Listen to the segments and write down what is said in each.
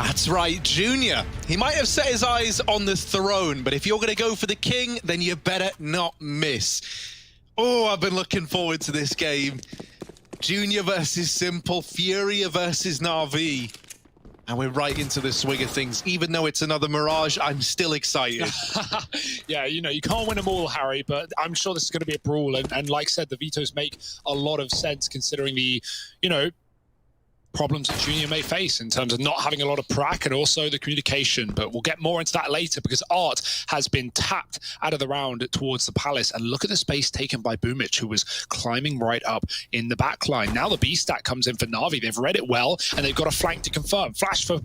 That's right, Junior. He might have set his eyes on the throne, but if you're going to go for the king, then you better not miss. Oh, I've been looking forward to this game. Junior versus Simple, Furia versus Na'Vi. And we're right into the swing of things. Even though it's another Mirage, I'm still excited. Yeah, you know, you can't win them all, Harry, but I'm sure this is going to be a brawl. And like I said, the vetoes make a lot of sense considering the, you know, problems that Junior may face in terms of not having a lot of prac and also the communication. But we'll get more into that later because Art has been tapped out of the round towards the Palace. And look at the space taken by Boomich, who was climbing right up in the back line. Now the B stack comes in for Na'Vi. They've read it well and they've got a flank to confirm. Flash for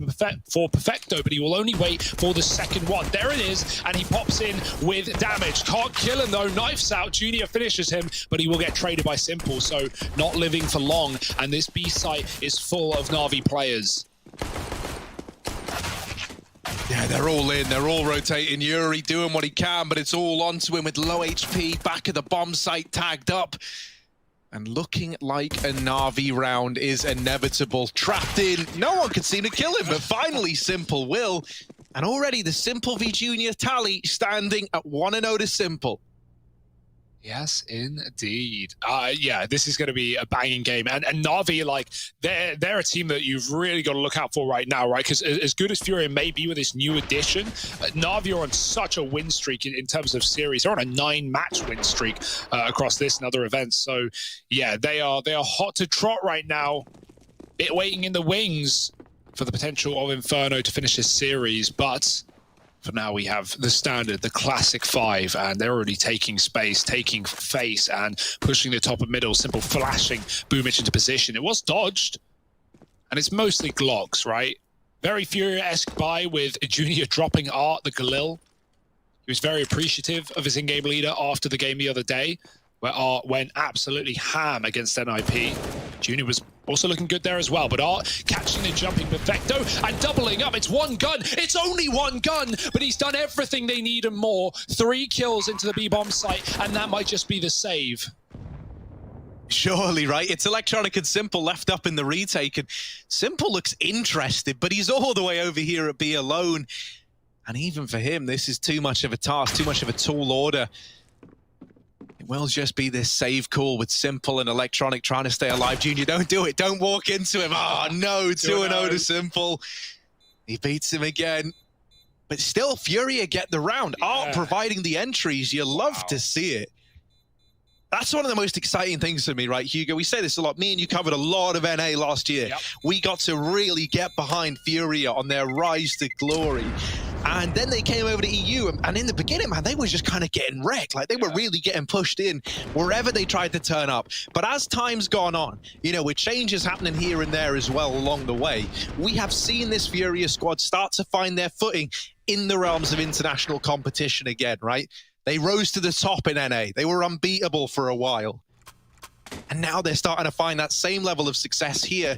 Perfecto, but he will only wait for the second one. There it is, and he pops in with damage. Can't kill him though. Knifes out. Junior finishes him, but he will get traded by Simple, so not living for long. And this B site is full of Na'Vi players. Yeah, they're all in. They're all rotating. Yuri doing what he can, but it's all onto him with low HP. Back of the bomb site tagged up. And looking like a Na'Vi round is inevitable. Trapped in. No one could seem to kill him, but finally Simple will. And already the Simple v Junior tally standing at 1-0 to Simple. Yes, indeed. Yeah, this is going to be a banging game. And Na'Vi, like, they're a team that you've really got to look out for right now, right? Because as good as Furia may be with this new addition, Na'Vi are on such a win streak in terms of series. They're on a 9-match win streak across this and other events. So, yeah, they are hot to trot right now. Bit waiting in the wings for the potential of Inferno to finish this series, but for now, we have the standard, the classic 5, and they're already taking space, taking face, and pushing the top of middle. Simple flashing Boomich into position. It was dodged, and it's mostly Glocks, right? Very Furia-esque buy with Junior dropping Art, the Galil. He was very appreciative of his in-game leader after the game the other day, where Art went absolutely ham against NIP. Junior was also looking good there as well, but Art catching the jumping Perfecto and doubling up. It's one gun. It's only one gun, but he's done everything they need and more. 3 kills into the B-bomb site, and that might just be the save. Surely, right? It's Electronic and Simple left up in the retake, and Simple looks interested, but he's all the way over here at B alone. And even for him, this is too much of a task, too much of a tall order. It will just be this save call with Simple and Electronic trying to stay alive. Junior, don't do it. Don't walk into him. Oh, no. 2-0 to Simple. He beats him again. But still, Furia get the round. Yeah. Art providing the entries. You love to see it. That's one of the most exciting things for me, right, Hugo? We say this a lot. Me and you covered a lot of NA last year. Yep. We got to really get behind Furia on their rise to glory. And then they came over to EU, and in the beginning, man, they were just kind of getting wrecked. Like, they were really getting pushed in wherever they tried to turn up. But as time's gone on, you know, with changes happening here and there as well along the way, we have seen this Furia squad start to find their footing in the realms of international competition again, right? They rose to the top in NA. They were unbeatable for a while. And now they're starting to find that same level of success here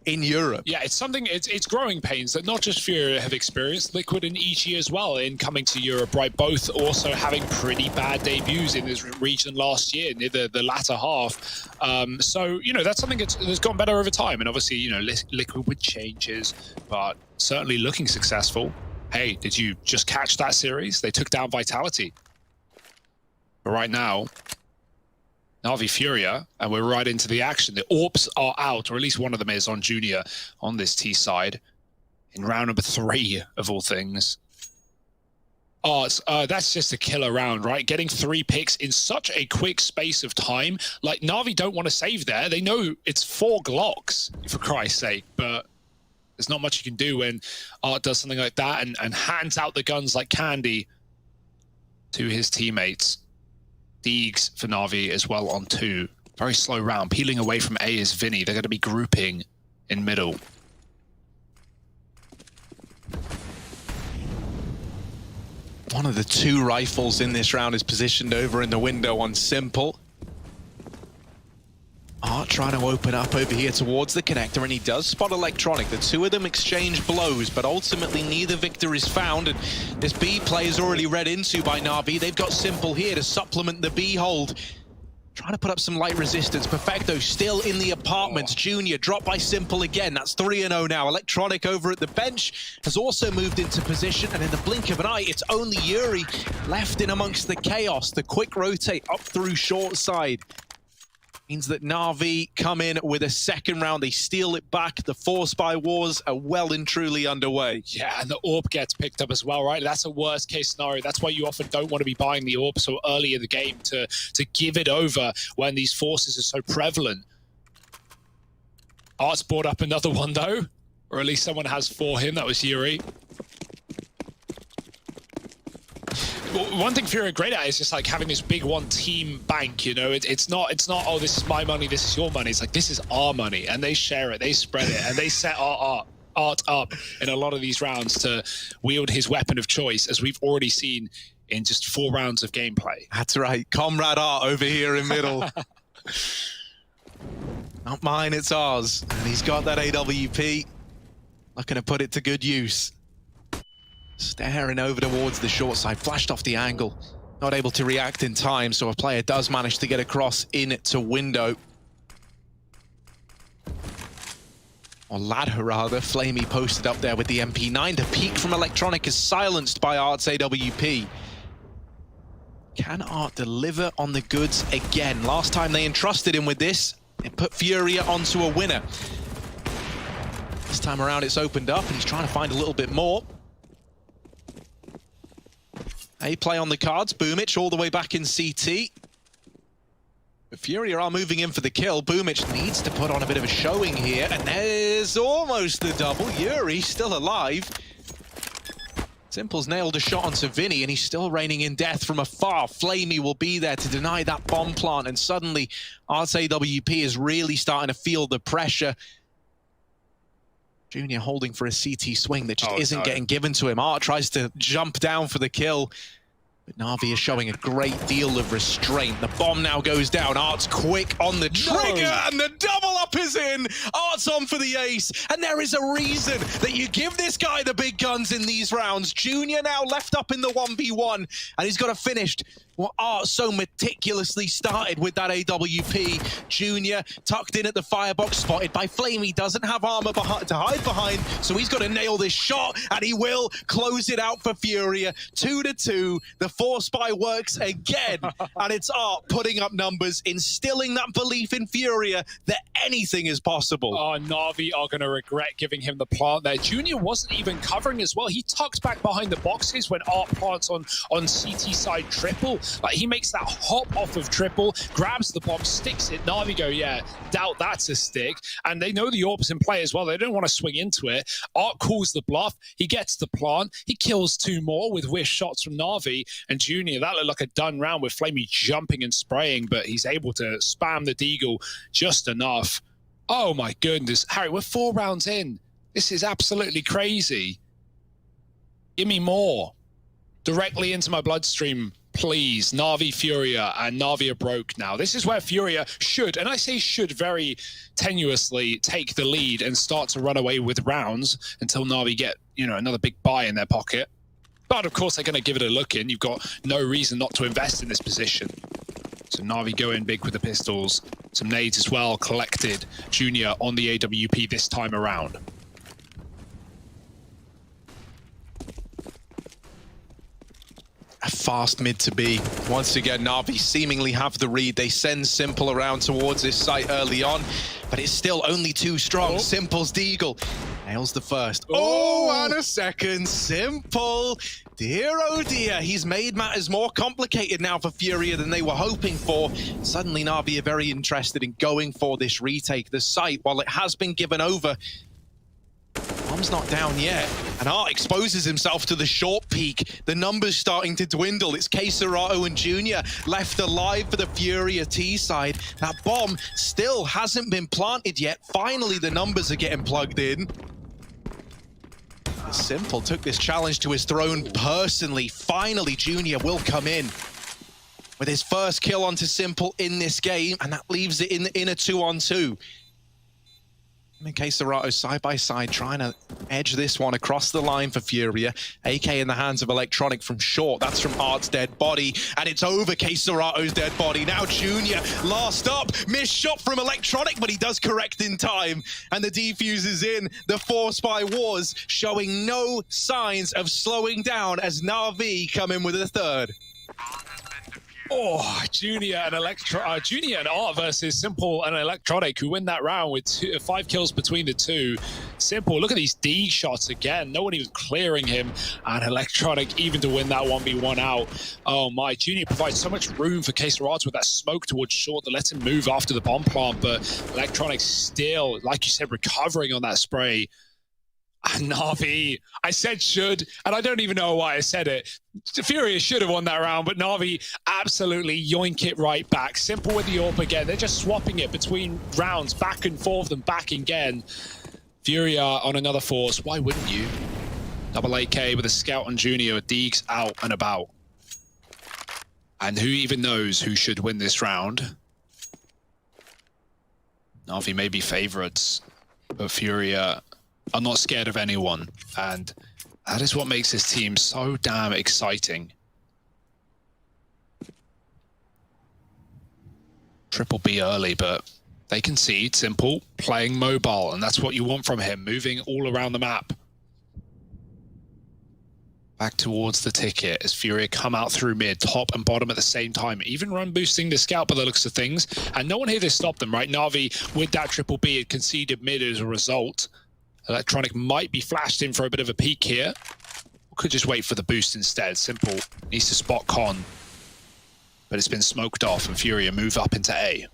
in Europe. Yeah, it's something, it's growing pains that not just Furia have experienced, Liquid and EG as well in coming to Europe, right? Both also having pretty bad debuts in this region last year, near the latter half. So, you know, that's something that's gotten better over time. And obviously, you know, Liquid with changes, but certainly looking successful. Hey, did you just catch that series? They took down Vitality. But right now, Na'Vi Furia, and we're right into the action. The AWPs are out, or at least one of them is on Junior on this T side in round number 3 of all things. Oh, that's just a killer round, right? Getting 3 picks in such a quick space of time. Like, Na'Vi don't want to save there. They know it's 4 Glocks, for Christ's sake, but there's not much you can do when Art does something like that and hands out the guns like candy to his teammates. Deegs for Na'Vi as well on 2. Very slow round. Peeling away from A is Vinny. They're going to be grouping in middle. One of the 2 rifles in this round is positioned over in the window on Simple. Art trying to open up over here towards the connector, and he does spot Electronic. The 2 of them exchange blows, but ultimately neither victor is found, and this B play is already read into by Na'Vi. They've got Simple here to supplement the B hold. Trying to put up some light resistance. Perfecto still in the apartments. Junior dropped by Simple again. That's 3-0 now. Electronic over at the bench has also moved into position. And in the blink of an eye, it's only Yuri left in amongst the chaos. The quick rotate up through short side means that Na'Vi come in with a second round. They steal it back. The 4-spy wars are well and truly underway. Yeah, and the AWP gets picked up as well, right? That's a worst case scenario. That's why you often don't want to be buying the AWP so early in the game to give it over when these forces are so prevalent. Art's brought up another one though, or at least someone has for him. That was Yuri. One thing Furia are great at is just like having this big one team bank, you know. It's not oh, this is my money, this is your money. It's like, this is our money, and they share it, they spread it, and they set Art up in a lot of these rounds to wield his weapon of choice, as we've already seen in just 4 rounds of gameplay. That's right, Comrade Art over here in middle. Not mine, it's ours. And he's got that AWP. Not gonna put it to good use. Staring over towards the short side, flashed off the angle. Not able to react in time, so a player does manage to get across into window. Or ladder rather, Flamey posted up there with the MP9. The peek from Electronic is silenced by Art's AWP. Can Art deliver on the goods again? Last time they entrusted him with this, it put Furia onto a winner. This time around it's opened up and he's trying to find a little bit more. A play on the cards, Boomich all the way back in CT. But Furia are moving in for the kill. Boomich needs to put on a bit of a showing here, and there's almost the double. Yuri still alive. Simple's nailed a shot onto Vinny, and he's still raining in death from afar. Flamey will be there to deny that bomb plant, and suddenly Art's AWP is really starting to feel the pressure. Junior holding for a CT swing that just isn't getting given to him. Art tries to jump down for the kill, but Na'Vi is showing a great deal of restraint. The bomb now goes down. Art's quick on the trigger, and the double up is in. Art's on for the ace, and there is a reason that you give this guy the big guns in these rounds. Junior now left up in the 1v1, and he's got it finished what Art so meticulously started with that AWP. Junior tucked in at the firebox, spotted by Flamey, doesn't have armor to hide behind, so he's got to nail this shot, and he will close it out for Furia. 2-2, the 4-spy works again, and it's Art putting up numbers, instilling that belief in Furia that anything is possible. Oh, Na'Vi are going to regret giving him the plant there. Junior wasn't even covering as well. He tucked back behind the boxes when Art plants on CT side triple. Like, he makes that hop off of triple, grabs the bomb, sticks it. Na'Vi go, yeah, doubt that's a stick. And they know the AWP's in play as well. They don't want to swing into it. Art calls the bluff. He gets the plant. He kills 2 more with wish shots from Na'Vi. And Junior, that looked like a done round with Flamey jumping and spraying, but he's able to spam the deagle just enough. Oh my goodness. Harry, we're 4 rounds in. This is absolutely crazy. Give me more. Directly into my bloodstream, please. Na'Vi, Furia, and Na'Vi are broke now. This is where Furia should, and I say should very tenuously, take the lead and start to run away with rounds until Na'Vi get, you know, another big buy in their pocket. But of course, they're going to give it a look in. You've got no reason not to invest in this position. So Na'Vi go in big with the pistols. Some nades as well collected. Junior on the AWP this time around. A fast mid to be. Once again, Na'Vi seemingly have the read. They send Simple around towards this site early on, but it's still only too strong. Simple's deagle nails the first. And a second. Simple. Dear oh dear, he's made matters more complicated now for Furia than they were hoping for. Suddenly Na'Vi are very interested in going for this retake. The site, while it has been given over, bomb's not down yet, and Art exposes himself to the short peak. The numbers starting to dwindle. It's Queserato and Junior left alive for the Furia T side. That bomb still hasn't been planted yet. Finally, the numbers are getting plugged in. Simple took this challenge to his throne personally. Finally, Junior will come in with his first kill onto Simple in this game, and that leaves it in a 2-on-2. In case Serato side by side trying to edge this one across the line for Furia. AK in the hands of Electronic from short. That's from Art's dead body. And it's over Case Serato's dead body. Now Junior last up. Missed shot from Electronic, but he does correct in time. And the defuse is in. The Force by Wars showing no signs of slowing down as Na'Vi come in with a third. Oh, Junior and Art versus Simple and Electronic, who win that round with 5 kills between the two. Simple, look at these D shots again. No one even clearing him. And Electronic, even to win that 1v1 out. Oh my, Junior provides so much room for K-Serats with that smoke towards short that lets him move after the bomb plant. But Electronic still, like you said, recovering on that spray. And Na'Vi, I said should, and I don't even know why I said it. Furia should have won that round, but Na'Vi absolutely yoink it right back. Simple with the AWP again. They're just swapping it between rounds, back and forth and back again. Furia on another Force. Why wouldn't you? Double AK with a scout on Junior, Deegs out and about. And who even knows who should win this round? Na'Vi may be favorites, but Furia are not scared of anyone, and that is what makes this team so damn exciting. Triple B early, but they concede. Simple, playing mobile, and that's what you want from him, moving all around the map. Back towards the ticket as Furia come out through mid, top and bottom at the same time, even run boosting the scout by the looks of things, and no one here to stop them, right? Na'Vi with that triple B had conceded mid as a result. Electronic might be flashed in for a bit of a peek here. Or could just wait for the boost instead. Simple needs to spot Con. But it's been smoked off and Furia move up into A.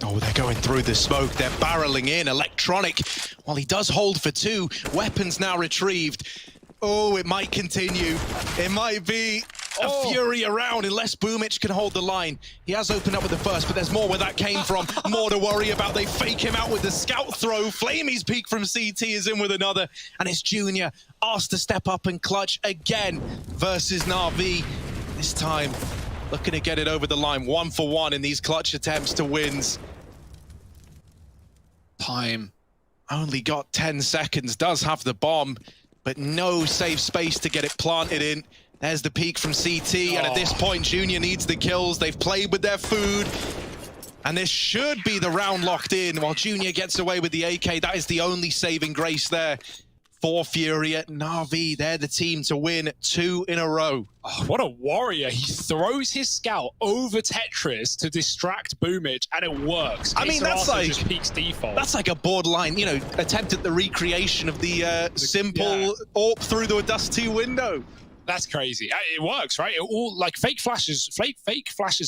Oh, they're going through the smoke. They're barreling in. Electronic, while he does hold for 2, weapons now retrieved. Oh, it might continue. It might be a Fury around unless Boomich can hold the line. He has opened up with the first, but there's more where that came from. More to worry about. They fake him out with the scout throw. Flamey's peek from CT is in with another. And it's Junior asked to step up and clutch again versus Na'Vi. This time, looking to get it over the line. 1 for 1 in these clutch attempts to wins. Time. Only got 10 seconds. Does have the bomb, but no safe space to get it planted in. There's the peak from CT, and at this point, Junior needs the kills. They've played with their food, and this should be the round locked in while Junior gets away with the AK. That is the only saving grace there for Furia. Na'Vi, they're the team to win 2 in a row. Oh, what a warrior. He throws his scout over Tetris to distract Boomich, and it works. I mean, that's like, just peaks default. That's like a borderline, you know, attempt at the recreation of the simple AWP through the Dust 2 window. That's crazy. It works, right? It all like fake flashes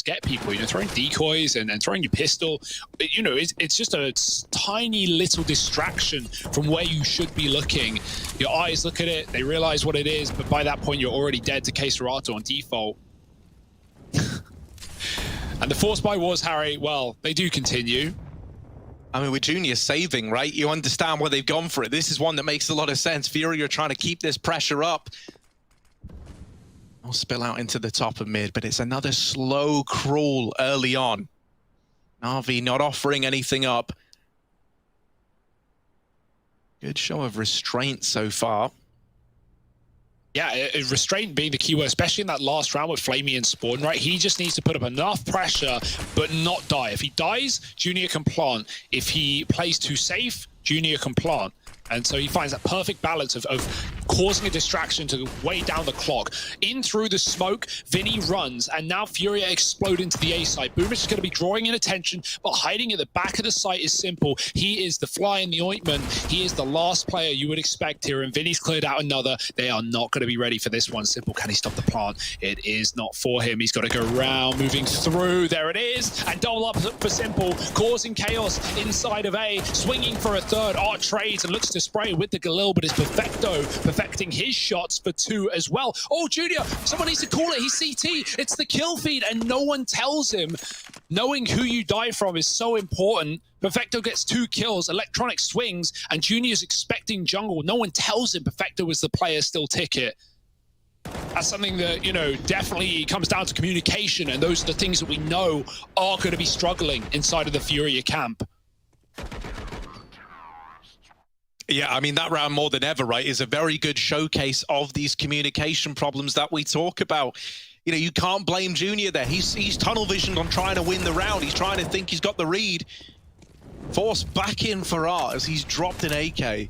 get people. You know, throwing decoys and throwing your pistol. You know, it's just a tiny little distraction from where you should be looking. Your eyes look at it, they realize what it is, but by that point, you're already dead to K-Serato on default. And the Force by Wars, Harry, well, they do continue. I mean, with Junior saving, right? You understand why they've gone for it. This is one that makes a lot of sense. Fury are trying to keep this pressure up. Will spill out into the top of mid, but it's another slow crawl early on. Na'Vi not offering anything up. Good show of restraint so far. Yeah, restraint being the key word, especially in that last round with Flamey and Spawn, right? He just needs to put up enough pressure, but not die. If he dies, Junior can plant. If he plays too safe, Junior can plant. And so he finds that perfect balance of causing a distraction to weigh down the clock. In through the smoke, Vinny runs, and now Furia explode into the A site. Boomich is going to be drawing in attention, but hiding at the back of the site is Simple. He is the fly in the ointment. He is the last player you would expect here, and Vinny's cleared out another. They are not going to be ready for this one. Simple, can he stop the plant? It is not for him. He's got to go around, moving through. There it is, and double up for Simple, causing chaos inside of A, swinging for a third. Art trades and looks to spray with the Galil, but it's Perfecto perfecting his shots for 2 as well. Oh, Junior, someone needs to call it. He's CT. It's the kill feed, and no one tells him. Knowing who you die from is so important. Perfecto gets 2 kills, Electronic swings, and Junior's expecting jungle. No one tells him Perfecto is the player still ticket. That's something that, you know, definitely comes down to communication, and those are the things that we know are going to be struggling inside of the Furia camp. Yeah, I mean, that round more than ever, right, is a very good showcase of these communication problems that we talk about. You know, you can't blame Junior there. He's tunnel visioned on trying to win the round. He's trying to think he's got the read. Forced back in for Art as he's dropped an AK. Yeah.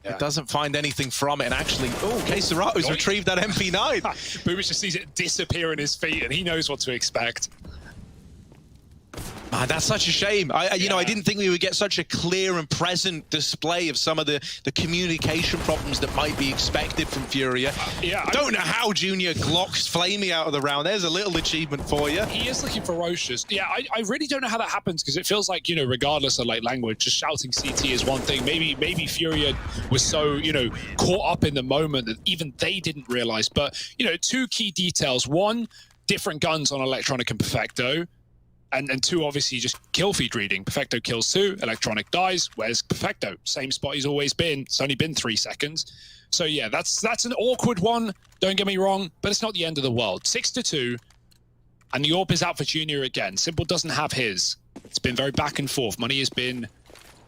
It doesn't find anything from it, and actually, oh, Keserato's retrieved that MP9. Boomish just sees it disappear in his feet, and he knows what to expect. Man, that's such a shame. You know, I didn't think we would get such a clear and present display of some of the communication problems that might be expected from Furia. I don't know how Junior glocks Flamey out of the round. There's a little achievement for you. He is looking ferocious. Yeah, I really don't know how that happens, because it feels like, you know, regardless of like language, just shouting CT is one thing. Maybe Furia was so, you know, caught up in the moment that even they didn't realize. But, you know, two key details. One, different guns on Electronic and Perfecto. And two, obviously, just kill feed reading. Perfecto kills 2, Electronic dies. Where's Perfecto? Same spot he's always been. It's only been 3 seconds. So yeah, that's an awkward one. Don't get me wrong, but it's not the end of the world. 6-2, and the AWP is out for Junior again. Simple doesn't have his. It's been very back and forth. Money has been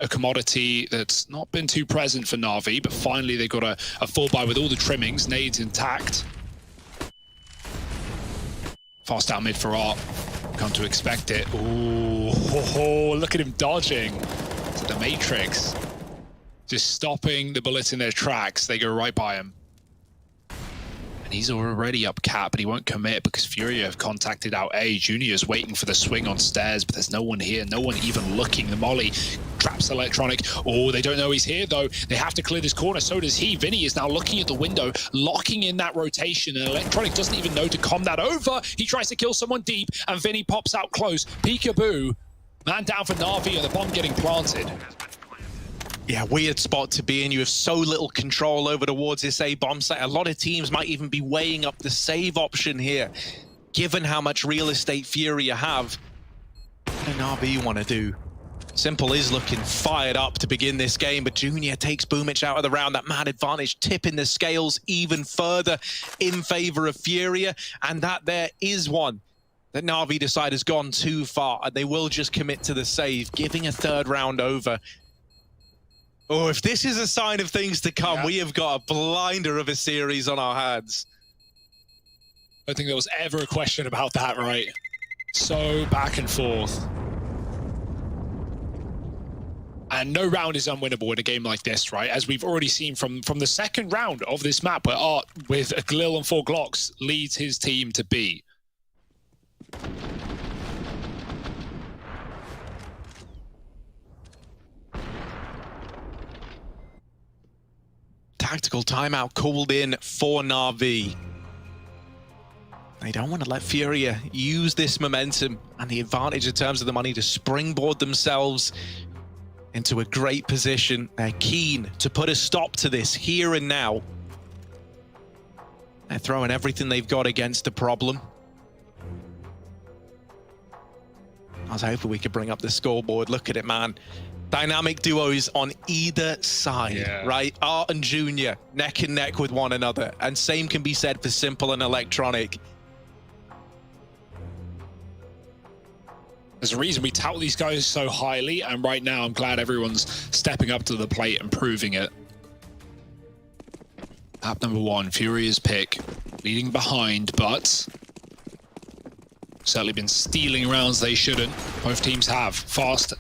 a commodity that's not been too present for Na'Vi, but finally they got a full buy with all the trimmings, nades intact. Fast down mid for Art. Come to expect it. Ooh, look at him dodging to the Matrix. Just stopping the bullets in their tracks. They go right by him. And he's already up cap, but he won't commit because Furia have contacted out A. Junior's waiting for the swing on stairs, but there's no one here, no one even looking. The molly traps Electronic. Oh, they don't know he's here though. They have to clear this corner, so does he. Vinny is now looking at the window, locking in that rotation, and Electronic doesn't even know to calm that over. He tries to kill someone deep, and Vinny pops out close. Peekaboo. Man down for Na'Vi, and the bomb getting planted. Yeah, weird spot to be in. You have so little control over towards this A bomb site. A lot of teams might even be weighing up the save option here, given how much real estate Furia have. What do Na'Vi want to do? Simple is looking fired up to begin this game, but Junior takes Boomich out of the round. That man advantage tipping the scales even further in favor of Furia, and that there is one that Na'Vi decide has gone too far, and they will just commit to the save, giving a third round over. Oh, if this is a sign of things to come, we have got a blinder of a series on our hands. I don't think there was ever a question about that, right? So back and forth. And no round is unwinnable in a game like this, right? As we've already seen from the second round of this map, where Art, with a Glil and 4 Glocks, leads his team to B. Tactical timeout called in for Na'Vi. They don't want to let Furia use this momentum and the advantage in terms of the money to springboard themselves into a great position. They're keen to put a stop to this here and now. They're throwing everything they've got against the problem. I was hoping we could bring up the scoreboard. Look at it, man. Dynamic duos on either side, right? Art and Junior, neck and neck with one another. And same can be said for Simple and Electronic. There's a reason we tout these guys so highly, and right now I'm glad everyone's stepping up to the plate and proving it. Map number 1, Furia's pick, leading behind, but certainly been stealing rounds they shouldn't. Both teams have. Fast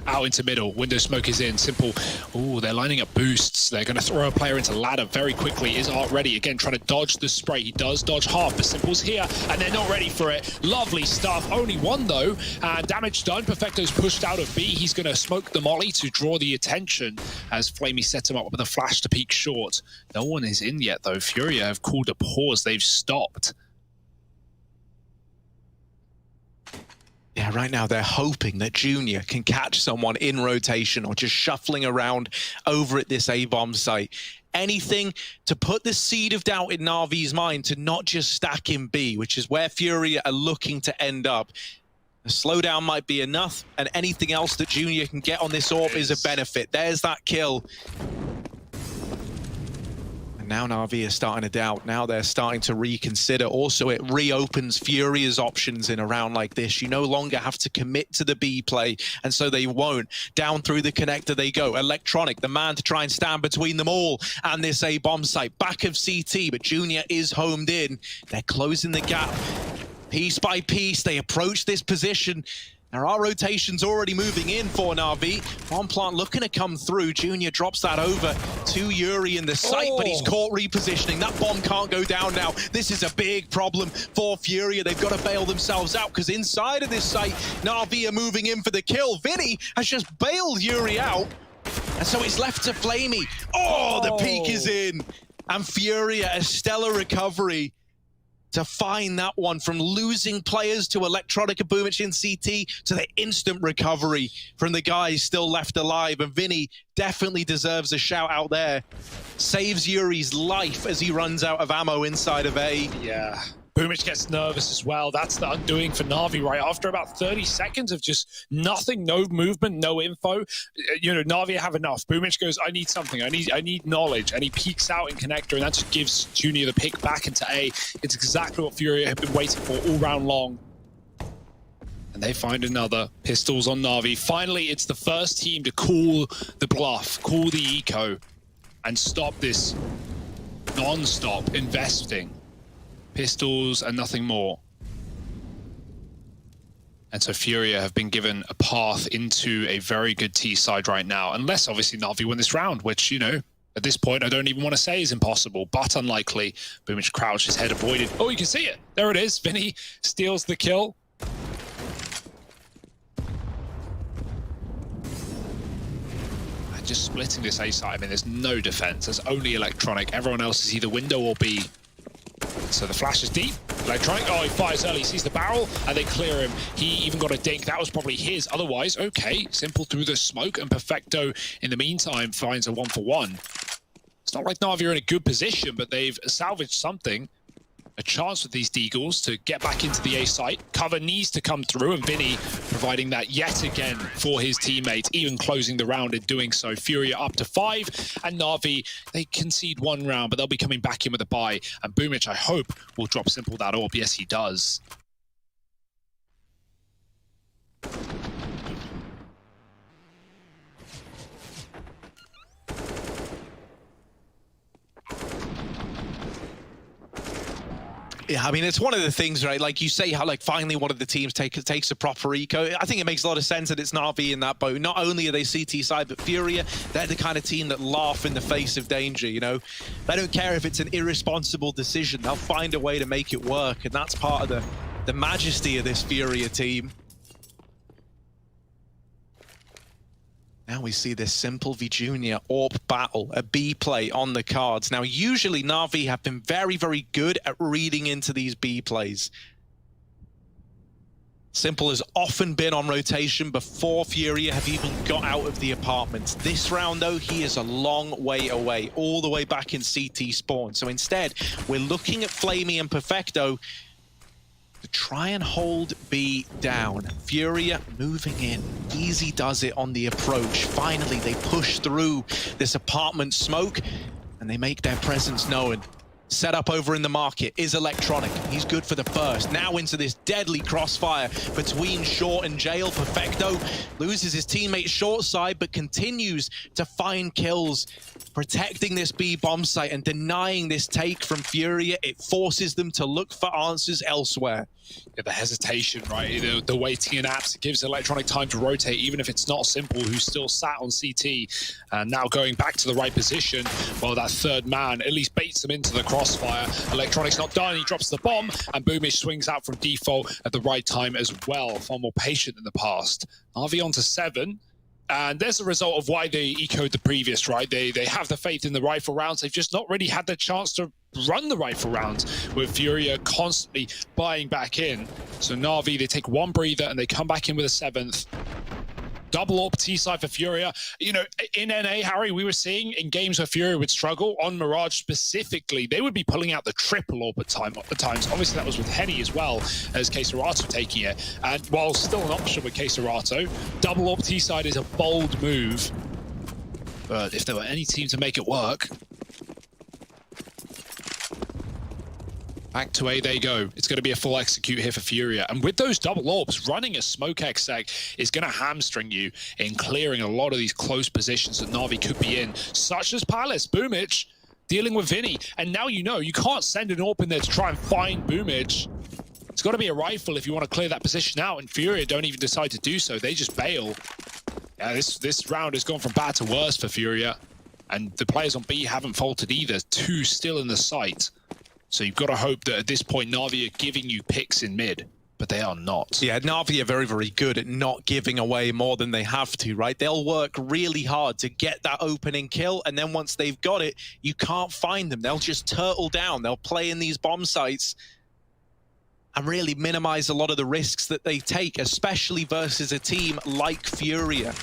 out into middle. Window smoke is in. Simple. Oh, they're lining up boosts. They're going to throw a player into ladder very quickly. Is Art ready? Again, trying to dodge the spray. He does dodge half, but Simple's here, and they're not ready for it. Lovely stuff. Only one, though, and damage done. Perfecto's pushed out of B. He's going to smoke the molly to draw the attention as Flamey sets him up with a flash to peek short. No one is in yet, though. Furia have called a pause. They've stopped. Yeah, right now they're hoping that Junior can catch someone in rotation or just shuffling around over at this A-bomb site. Anything to put the seed of doubt in Na'Vi's mind to not just stack in B, which is where Furia are looking to end up. A slowdown might be enough, and anything else that Junior can get on this AWP is a benefit. There's that kill. And Now Na'Vi are starting to doubt. Now they're starting to reconsider. Also, it reopens Furia's options in a round like this. You no longer have to commit to the B play, and so they won't. Down through the connector they go. Electronic, the man to try and stand between them all and this A bomb site. Back of CT, but Junior is homed in. They're closing the gap. Piece by piece, they approach this position. There are rotations already moving in for Na'Vi. Bomb plant looking to come through. Junior drops that over to Yuri in the site, but he's caught repositioning. That bomb can't go down now. This is a big problem for Furia. They've got to bail themselves out because inside of this site, Na'Vi are moving in for the kill. Vinny has just bailed Yuri out, and so it's left to Flamey. Oh, the peak is in. And Furia, a stellar recovery to find that one, from losing players to Electronica Boomich in CT to the instant recovery from the guys still left alive. And Vinny definitely deserves a shout out there. Saves Yuri's life as he runs out of ammo inside of A. Yeah. Boomich gets nervous as well. That's the undoing for Na'Vi, right? After about 30 seconds of just nothing, no movement, no info, you know, Na'Vi have enough. Boomich goes, I need something. I need knowledge. And he peeks out in connector, and that just gives Junior the pick back into A. It's exactly what Furia have been waiting for all round long. And they find another. Pistols on Na'Vi. Finally, it's the first team to call the bluff, call the eco, and stop this non-stop investing. Pistols and nothing more. And so Furia have been given a path into a very good T side right now, unless obviously Na'Vi win this round, which, you know, at this point I don't even want to say is impossible, but unlikely. Boomich crouched, his head avoided. Oh, you can see it. There it is. Vinny steals the kill. And just splitting this A side, I mean, there's no defense. There's only Electronic. Everyone else is either window or B. So the flash is deep. Electronic, oh, he fires early, sees the barrel, and they clear him. He even got a dink. That was probably his. Otherwise, okay, Simple through the smoke, and Perfecto, in the meantime, finds a 1-for-1. It's not like Na'Vi are in a good position, but they've salvaged something. A chance with these Deagles to get back into the A site. Cover needs to come through, and Vinny providing that yet again for his teammates, even closing the round in doing so. Furia up to 5, and Na'Vi, they concede 1 round, but they'll be coming back in with a bye. And Boomich, I hope, will drop Simple that orb. Yes, he does. Yeah, I mean, it's one of the things, right? Like you say, how like finally one of the teams takes a proper eco. I think it makes a lot of sense that it's Na'Vi in that boat. Not only are they CT side, but Furia, they're the kind of team that laugh in the face of danger, you know? They don't care if it's an irresponsible decision. They'll find a way to make it work, and that's part of the majesty of this Furia team. Now we see this Simple v Junior AWP battle, a B play on the cards. Now, usually Na'Vi have been very, very good at reading into these B plays. Simple has often been on rotation before Furia have even got out of the apartments. This round, though, he is a long way away, all the way back in CT spawn. So instead, we're looking at Flamey and Perfecto to try and hold B down. Furia moving in. Easy does it on the approach. Finally, they push through this apartment smoke, and they make their presence known. Set up over in the market is Electronic. He's good for the first. Now into this deadly crossfire between Short and Jail. Perfecto loses his teammate short side, but continues to find kills, protecting this B bomb site and denying this take from Furia. It forces them to look for answers elsewhere. Yeah, the hesitation, right? The waiting in apps, it gives Electronic time to rotate, even if it's not Simple, who's still sat on CT. And now going back to the right position, well, that third man at least baits them into the crossfire. Electronic's not done, he drops the bomb, and Boomish swings out from default at the right time as well. Far more patient than the past. Na'Vi on to 7. And there's a result of why they ecoed the previous, right? They have the faith in the rifle rounds. They've just not really had the chance to run the rifle rounds, with Furia constantly buying back in. So Na'Vi, they take one breather and they come back in with a 7th. Double AWP T-side for Furia. You know, in NA, Harry, we were seeing in games where Furia would struggle, on Mirage specifically, they would be pulling out the triple AWP at times. Obviously, that was with Henny as well, as Keserato taking it. And while still an option with Keserato, double AWP T-side is a bold move. But if there were any team to make it work, Back to A they go. It's going to be a full execute here for Furia. And with those double orbs, running a smoke exec is going to hamstring you in clearing a lot of these close positions that Na'Vi could be in, such as Palace. Boomich dealing with Vinny. And now you know you can't send an AWP in there to try and find Boomich. It's got to be a rifle if you want to clear that position out, and Furia don't even decide to do so. They just bail. Yeah, this round has gone from bad to worse for Furia. And the players on B haven't faltered either. 2 still in the sight. So you've got to hope that at this point, Na'Vi are giving you picks in mid, but they are not. Yeah, Na'Vi are very, very good at not giving away more than they have to, right? They'll work really hard to get that opening kill, and then once they've got it, you can't find them. They'll just turtle down. They'll play in these bomb sites and really minimize a lot of the risks that they take, especially versus a team like Furia.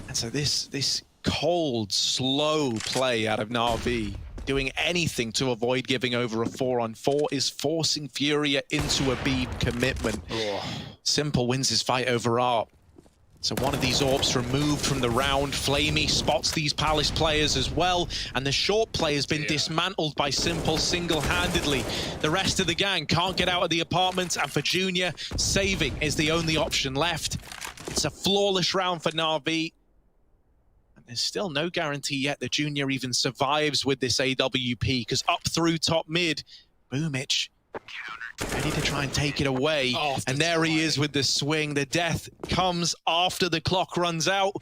And so this cold, slow play out of Na'Vi, doing anything to avoid giving over a 4-on-4, is forcing Furia into a B commitment. Simple wins his fight over ARP. So one of these AWPs removed from the round. Flamey spots these Palace players as well, and the short play has been dismantled by Simple single-handedly. The rest of the gang can't get out of the apartment, and for Junior, saving is the only option left. It's a flawless round for Na'Vi. There's still no guarantee yet that Junior even survives with this AWP, because up through top mid, Boomich ready to try and take it away. And there he is with the swing. The death comes after the clock runs out.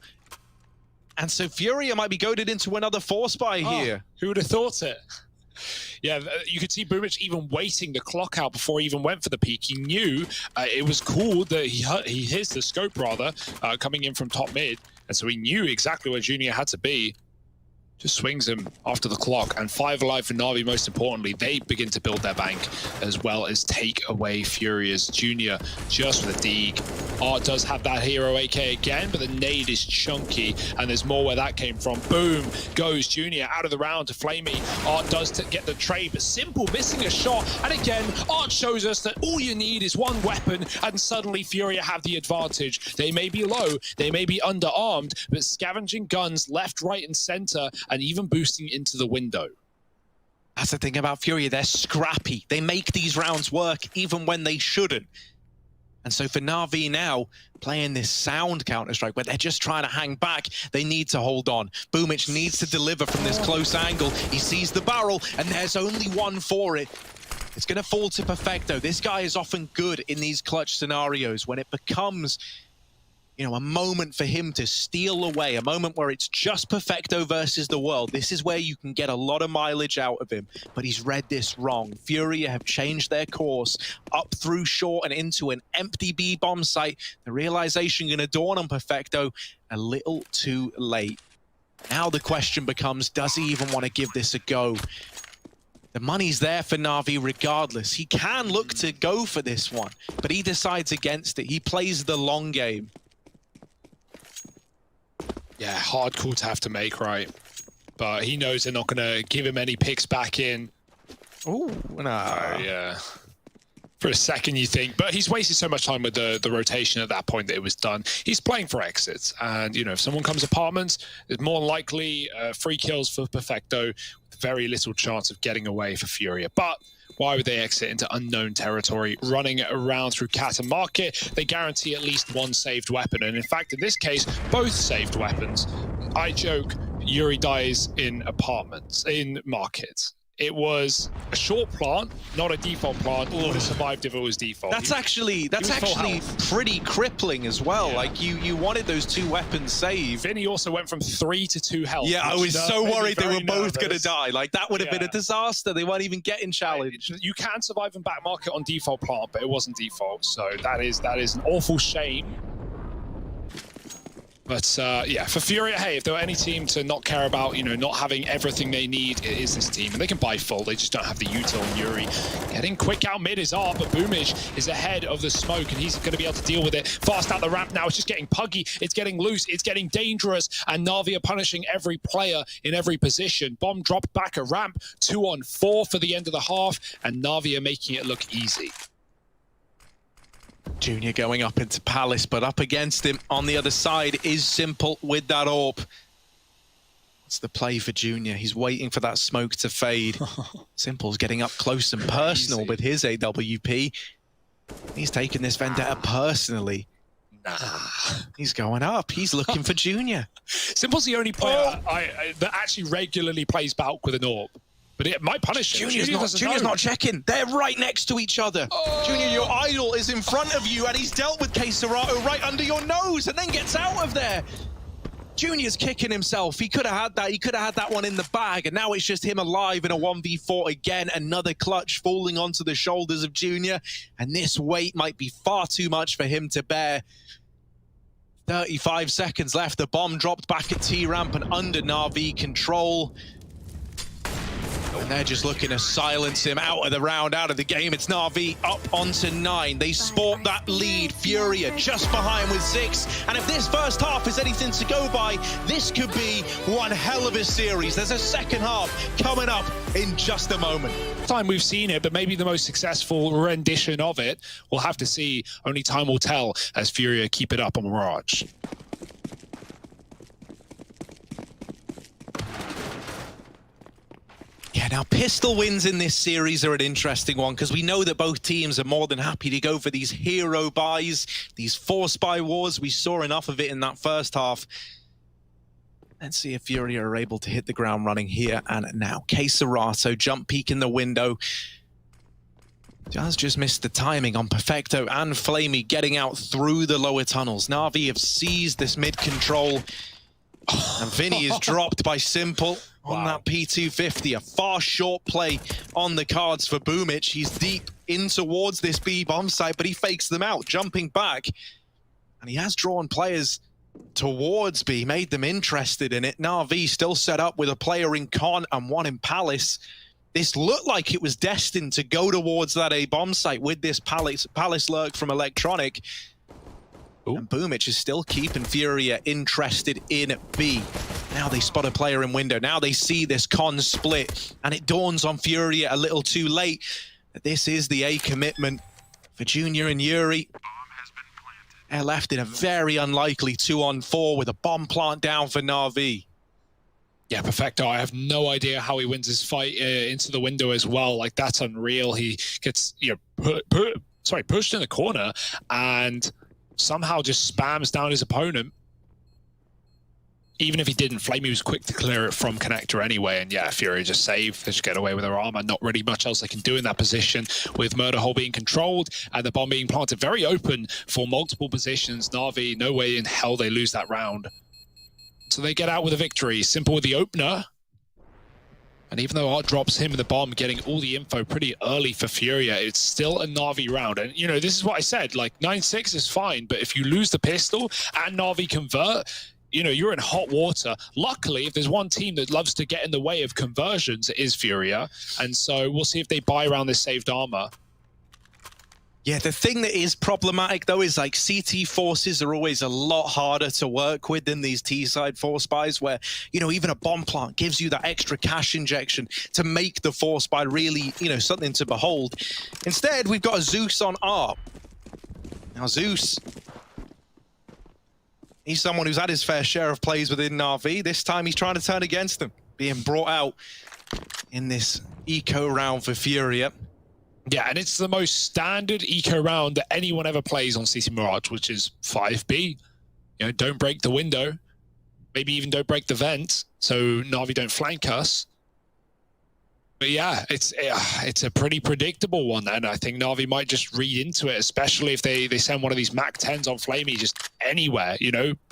And so Furia might be goaded into another 4-spy here. Who would have thought it? Yeah, you could see Boomich even waiting the clock out before he even went for the peak. He knew it was cool that he hits the scope, rather, coming in from top mid. And so he knew exactly where Junior had to be. Just swings him after the clock. And 5 alive for Na'Vi, most importantly. They begin to build their bank, as well as take away Furia's Junior just with a dig. Art does have that hero AK again, but the nade is chunky, and there's more where that came from. Boom goes Junior out of the round to Flamey. Art does get the trade, but Simple missing a shot. And again, Art shows us that all you need is one weapon, and suddenly Furia have the advantage. They may be low, they may be underarmed, but scavenging guns left, right, and center, and even boosting into the window. That's the thing about Furia, they're scrappy. They make these rounds work even when they shouldn't. And so for Na'Vi now, playing this sound Counter-Strike where they're just trying to hang back, they need to hold on. Boomich needs to deliver from this close angle. He sees the barrel, and there's only one for it. It's going to fall to Perfecto. This guy is often good in these clutch scenarios when it becomes, you know, a moment for him to steal away, a moment where it's just Perfecto versus the world. This is where you can get a lot of mileage out of him, but he's read this wrong. Furia have changed their course up through short and into an empty B bomb site. The realization going to dawn on Perfecto a little too late. Now the question becomes, does he even want to give this a go? The money's there for Na'Vi regardless. He can look to go for this one, but he decides against it. He plays the long game. Yeah, hard call to have to make, right? But he knows they're not going to give him any picks back in. Oh, no. Yeah. For a second, you think. But he's wasted so much time with the rotation at that point that it was done. He's playing for exits. And, you know, if someone comes apartments, it's more likely free kills for Perfecto, with very little chance of getting away for Furia. But why would they exit into unknown territory, running around through cat and market? They guarantee at least one saved weapon. And in fact, in this case, both saved weapons. I joke, Yuri dies in apartments, in markets. It was a short plant, not a default plant. He would have survived if it was default. That's actually pretty crippling as well. Yeah. Like you wanted those 2 weapons saved. Vinny also went from 3 to 2 health. Yeah, I was so worried they were both going to die. Like that would have been a disaster. They weren't even getting challenged. You can survive in back market on default plant, but it wasn't default. So that is an awful shame. But yeah, for Furia, hey, if there were any team to not care about, you know, not having everything they need, it is this team. And they can buy full, they just don't have the util on Yuri. Getting quick out mid is Art, but Boomich is ahead of the smoke, and he's going to be able to deal with it. Fast out the ramp now, it's just getting puggy, it's getting loose, it's getting dangerous, and Na'Vi are punishing every player in every position. Bomb dropped back a ramp, 2-on-4 for the end of the half, and Na'Vi are making it look easy. Junior going up into Palace, but up against him on the other side is Simple with that AWP. It's the play for Junior. He's waiting for that smoke to fade. Simple's getting up close and personal with his AWP. He's taking this vendetta personally. He's going up. He's looking for Junior. Simple's the only player that actually regularly plays Balk with an AWP. But it might punish him. Junior's not checking. They're right next to each other. Junior, your idol is in front of you, and he's dealt with Keserato right under your nose and then gets out of there. Junior's kicking himself. He could have had that. He could have had that one in the bag, and now it's just him alive in a 1v4 again. Another clutch falling onto the shoulders of Junior, and this weight might be far too much for him to bear. 35 seconds left. The bomb dropped back at T-Ramp and under Na'Vi control. And they're just looking to silence him out of the round, out of the game. It's Na'Vi up onto 9. They sport that lead. Furia just behind with 6. And if this first half is anything to go by, this could be one hell of a series. There's a second half coming up in just a moment. Time we've seen it, but maybe the most successful rendition of it. We'll have to see. Only time will tell as Furia keep it up on Mirage. Yeah, now pistol wins in this series are an interesting one because we know that both teams are more than happy to go for these hero buys, these force buy wars. We saw enough of it in that first half. Let's see if Furia are able to hit the ground running here and now. Keserato jump peek in the window. Just missed the timing on Perfecto and Flamey getting out through the lower tunnels. Na'Vi have seized this mid control. And Vinny is dropped by Simple on that P250. A far short play on the cards for Boomich. He's deep in towards this B bomb site, but he fakes them out, jumping back. And he has drawn players towards B, made them interested in it. Na'Vi still set up with a player in Con and one in Palace. This looked like it was destined to go towards that A bomb site with this Palace lurk from Electronic. And Boomich is still keeping Furia interested in B. Now they spot a player in window. Now they see this Con split. And it dawns on Furia a little too late that this is the A commitment for Junior and Yuri. They're left in a very unlikely 2-on-4 with a bomb plant down for Na'Vi. Yeah, Perfecto, I have no idea how he wins his fight into the window as well. Like, that's unreal. He gets, pushed in the corner and somehow just spams down his opponent. Even if he didn't, Flamey was quick to clear it from connector anyway. And yeah, Furia just saved. They just get away with their armor. Not really much else they can do in that position with Murder Hole being controlled and the bomb being planted very open for multiple positions. Na'Vi, no way in hell they lose that round. So they get out with a victory. Simple with the opener. And even though Art drops him with the bomb, getting all the info pretty early for Furia, it's still a Na'Vi round. And, this is what I said, like, 9-6 is fine, but if you lose the pistol and Na'Vi convert, you're in hot water. Luckily, if there's one team that loves to get in the way of conversions, it is Furia. And so we'll see if they buy around this saved armor. Yeah, the thing that is problematic, though, is like CT forces are always a lot harder to work with than these T-side force buys where, even a bomb plant gives you that extra cash injection to make the force buy really, something to behold. Instead, we've got a Zeus on ARP. Now, Zeus, he's someone who's had his fair share of plays within Na'Vi. This time, he's trying to turn against them, being brought out in this eco round for Furia. Yeah, and it's the most standard eco round that anyone ever plays on CC Mirage, which is 5B. Don't break the window. Maybe even don't break the vent, so Na'Vi don't flank us. But yeah, it's a pretty predictable one, and I think Na'Vi might just read into it, especially if they send one of these Mac 10s on Flamey just anywhere.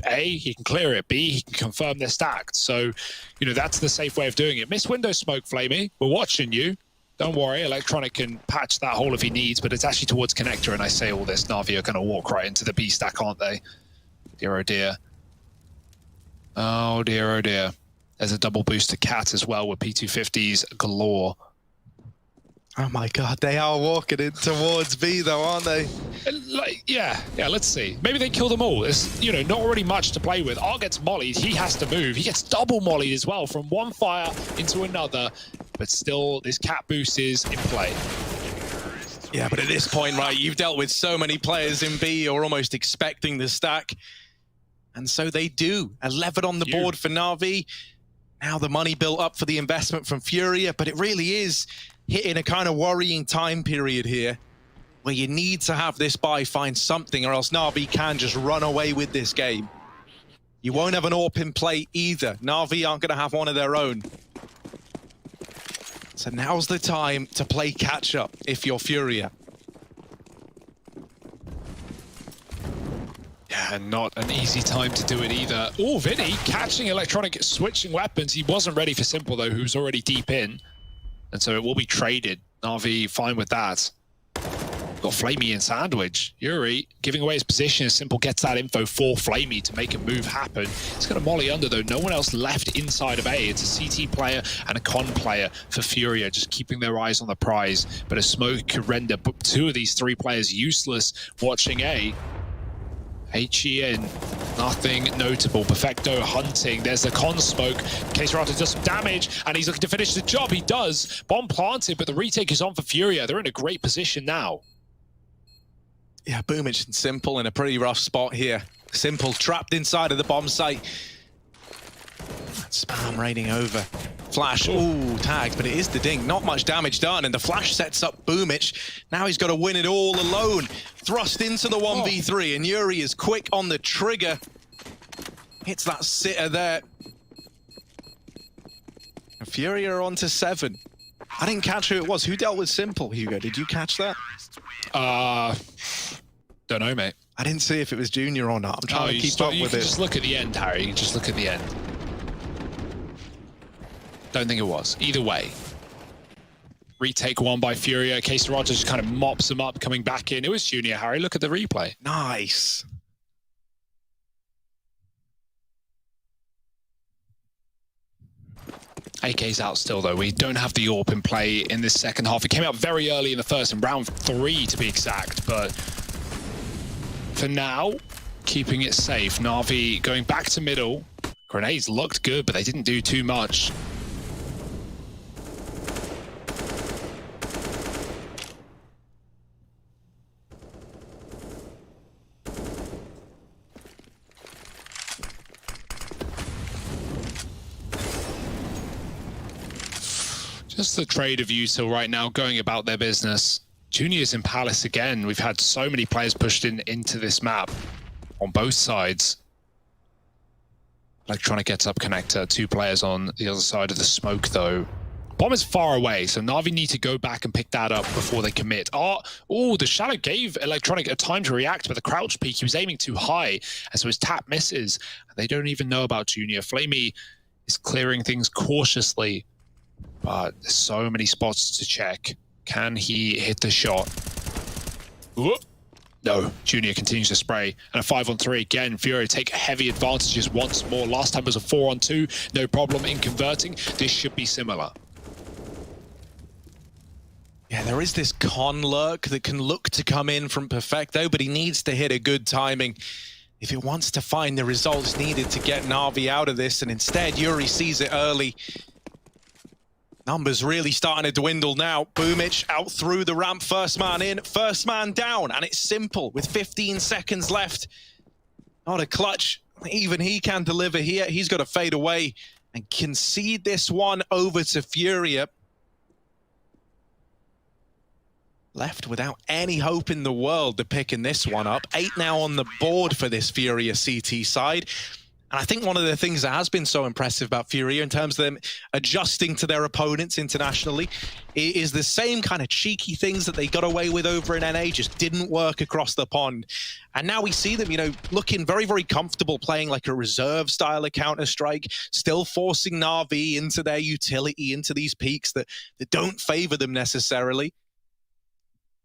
A, he can clear it. B, he can confirm they're stacked. So, that's the safe way of doing it. Miss window smoke, Flamey. We're watching you. Don't worry, Electronic can patch that hole if he needs, but it's actually towards connector, and I say all this, Na'Vi are going to walk right into the B stack, aren't they? Dear, oh dear. Oh dear, oh dear. There's a double boost to Cat as well with P250s galore. Oh my god, they are walking in towards B though, aren't they? Yeah, let's see. Maybe they kill them all. There's, not really much to play with. Art gets mollied, he has to move. He gets double mollied as well from one fire into another, but still this Cat boost is in play. Yeah, but at this point, right, you've dealt with so many players in B, you're almost expecting the stack. And so they do. 11 on the board for Na'Vi. Now the money built up for the investment from Furia, but it really is hitting a kind of worrying time period here where you need to have this buy find something, or else Na'Vi can just run away with this game. You won't have an AWP in play either. Na'Vi aren't going to have one of their own. So now's the time to play catch up if you're Furia. Yeah, not an easy time to do it either. Oh, Vinny catching Electronic switching weapons. He wasn't ready for Simple though, who's already deep in. And so it will be traded. Na'Vi fine with that. Got Flamey and Sandwich. Yuri giving away his position as Simple gets that info for Flamey to make a move happen. He's going to molly under though. No one else left inside of A. It's a CT player and a con player for Furia, just keeping their eyes on the prize. But a smoke could render two of these three players useless watching A. HEN, nothing notable. Perfecto hunting. There's the con smoke. Caserata does some damage, and he's looking to finish the job. He does. Bomb planted, but the retake is on for Furia. They're in a great position now. Yeah, Boomich and Simple in a pretty rough spot here. Simple trapped inside of the bomb site. Spam raining over. Flash, ooh, tagged, but it is the ding. Not much damage done, and the flash sets up Boomich. Now he's got to win it all alone. Thrust into the 1v3, and Yuri is quick on the trigger. Hits that sitter there. And Furia are on to 7. I didn't catch who it was. Who dealt with Simple, Hugo? Did you catch that? Don't know, mate. I didn't see if it was Junior or not. I'm trying to keep up with it. Just look at the end, Harry. Just look at the end. Don't think it was. Either way. Retake one by Furia. Caserata just kind of mops him up, coming back in. It was Junior, Harry. Look at the replay. Nice. AK's out still, though. We don't have the AWP in play in this second half. It came out very early in the first, in round 3 to be exact, but for now, keeping it safe. Na'Vi going back to middle. Grenades looked good, but they didn't do too much. Just the trade of Util right now going about their business. Junior's in Palace again. We've had so many players pushed into this map on both sides. Electronic gets up connector. 2 players on the other side of the smoke though. Bomb is far away, so Na'Vi need to go back and pick that up before they commit. Oh, the Shadow gave Electronic a time to react, but the crouch peak, he was aiming too high, and so his tap misses. They don't even know about Junior. Flamey is clearing things cautiously. But there's so many spots to check. Can he hit the shot? Ooh. No, Junior continues to spray. And a 5-on-3 again. Furia take heavy advantages once more. Last time was a 4-on-2. No problem in converting. This should be similar. Yeah, there is this con lurk that can look to come in from Perfecto, but he needs to hit a good timing if it wants to find the results needed to get Na'Vi out of this. And instead, Yuri sees it early. Numbers really starting to dwindle now. Boomich out through the ramp, first man in, first man down, and it's Simple with 15 seconds left. Not a clutch, even he can deliver here. He's got to fade away and concede this one over to Furia. Left without any hope in the world of picking this one up. 8 now on the board for this Furia CT side. And I think one of the things that has been so impressive about Furia in terms of them adjusting to their opponents internationally is the same kind of cheeky things that they got away with over in NA just didn't work across the pond. And now we see them, you know, looking very, very comfortable playing like a reserve style of Counter-Strike, still forcing Na'Vi into their utility, into these peaks that don't favor them necessarily.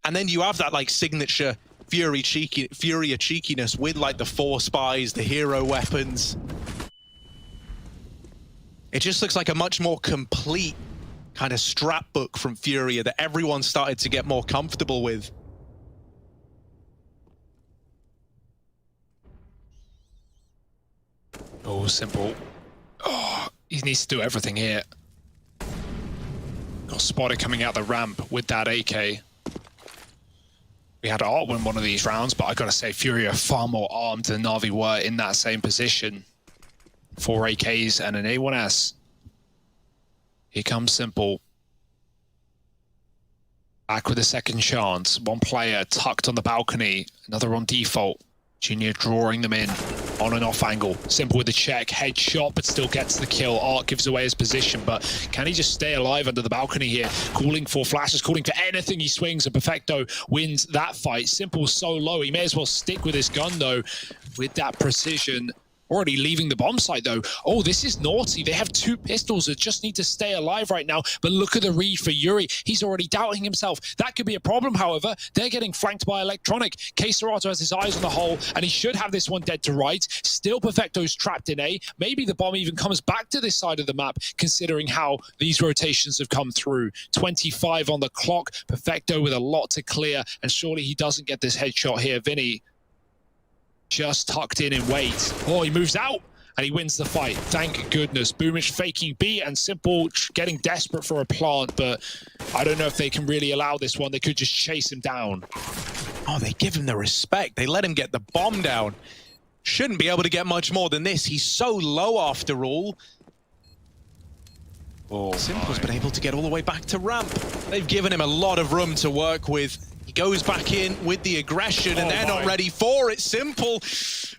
And then you have that like signature Furia cheekiness with like the 4 spies, the hero weapons. It just looks like a much more complete kind of strap book from Furia that everyone started to get more comfortable with. Oh, Simple. Oh, he needs to do everything here. Got spotted coming out the ramp with that AK. We had Art win one of these rounds, but I gotta say, Furia are far more armed than Na'Vi were in that same position. 4 AKs and an A1S. Here comes Simple. Back with a second chance. One player tucked on the balcony, another on default. Junior drawing them in on and off angle. Simple with a check, headshot, but still gets the kill. Art gives away his position, but can he just stay alive under the balcony here? Calling for flashes, calling for anything he swings, and Perfecto wins that fight. Simple's so low, he may as well stick with his gun though, with that precision. Already leaving the bomb site though. Oh, this is naughty. They have 2 pistols that just need to stay alive right now. But look at the read for Yuri. He's already doubting himself. That could be a problem, however. They're getting flanked by Electronic. Serato has his eyes on the hole, and he should have this one dead to rights. Still Perfecto's trapped in A. Maybe the bomb even comes back to this side of the map, considering how these rotations have come through. 25 on the clock. Perfecto with a lot to clear, and surely he doesn't get this headshot here. Vinny just tucked in and waits. Oh, he moves out and he wins the fight. Thank goodness. Boomich faking B and Simple getting desperate for a plant, but I don't know if they can really allow this one. They could just chase him down. Oh, they give him the respect. They let him get the bomb down. Shouldn't be able to get much more than this. He's so low after all. Oh, Simple's been able to get all the way back to ramp. They've given him a lot of room to work with. He goes back in with the aggression, and they're not ready for it. Simple.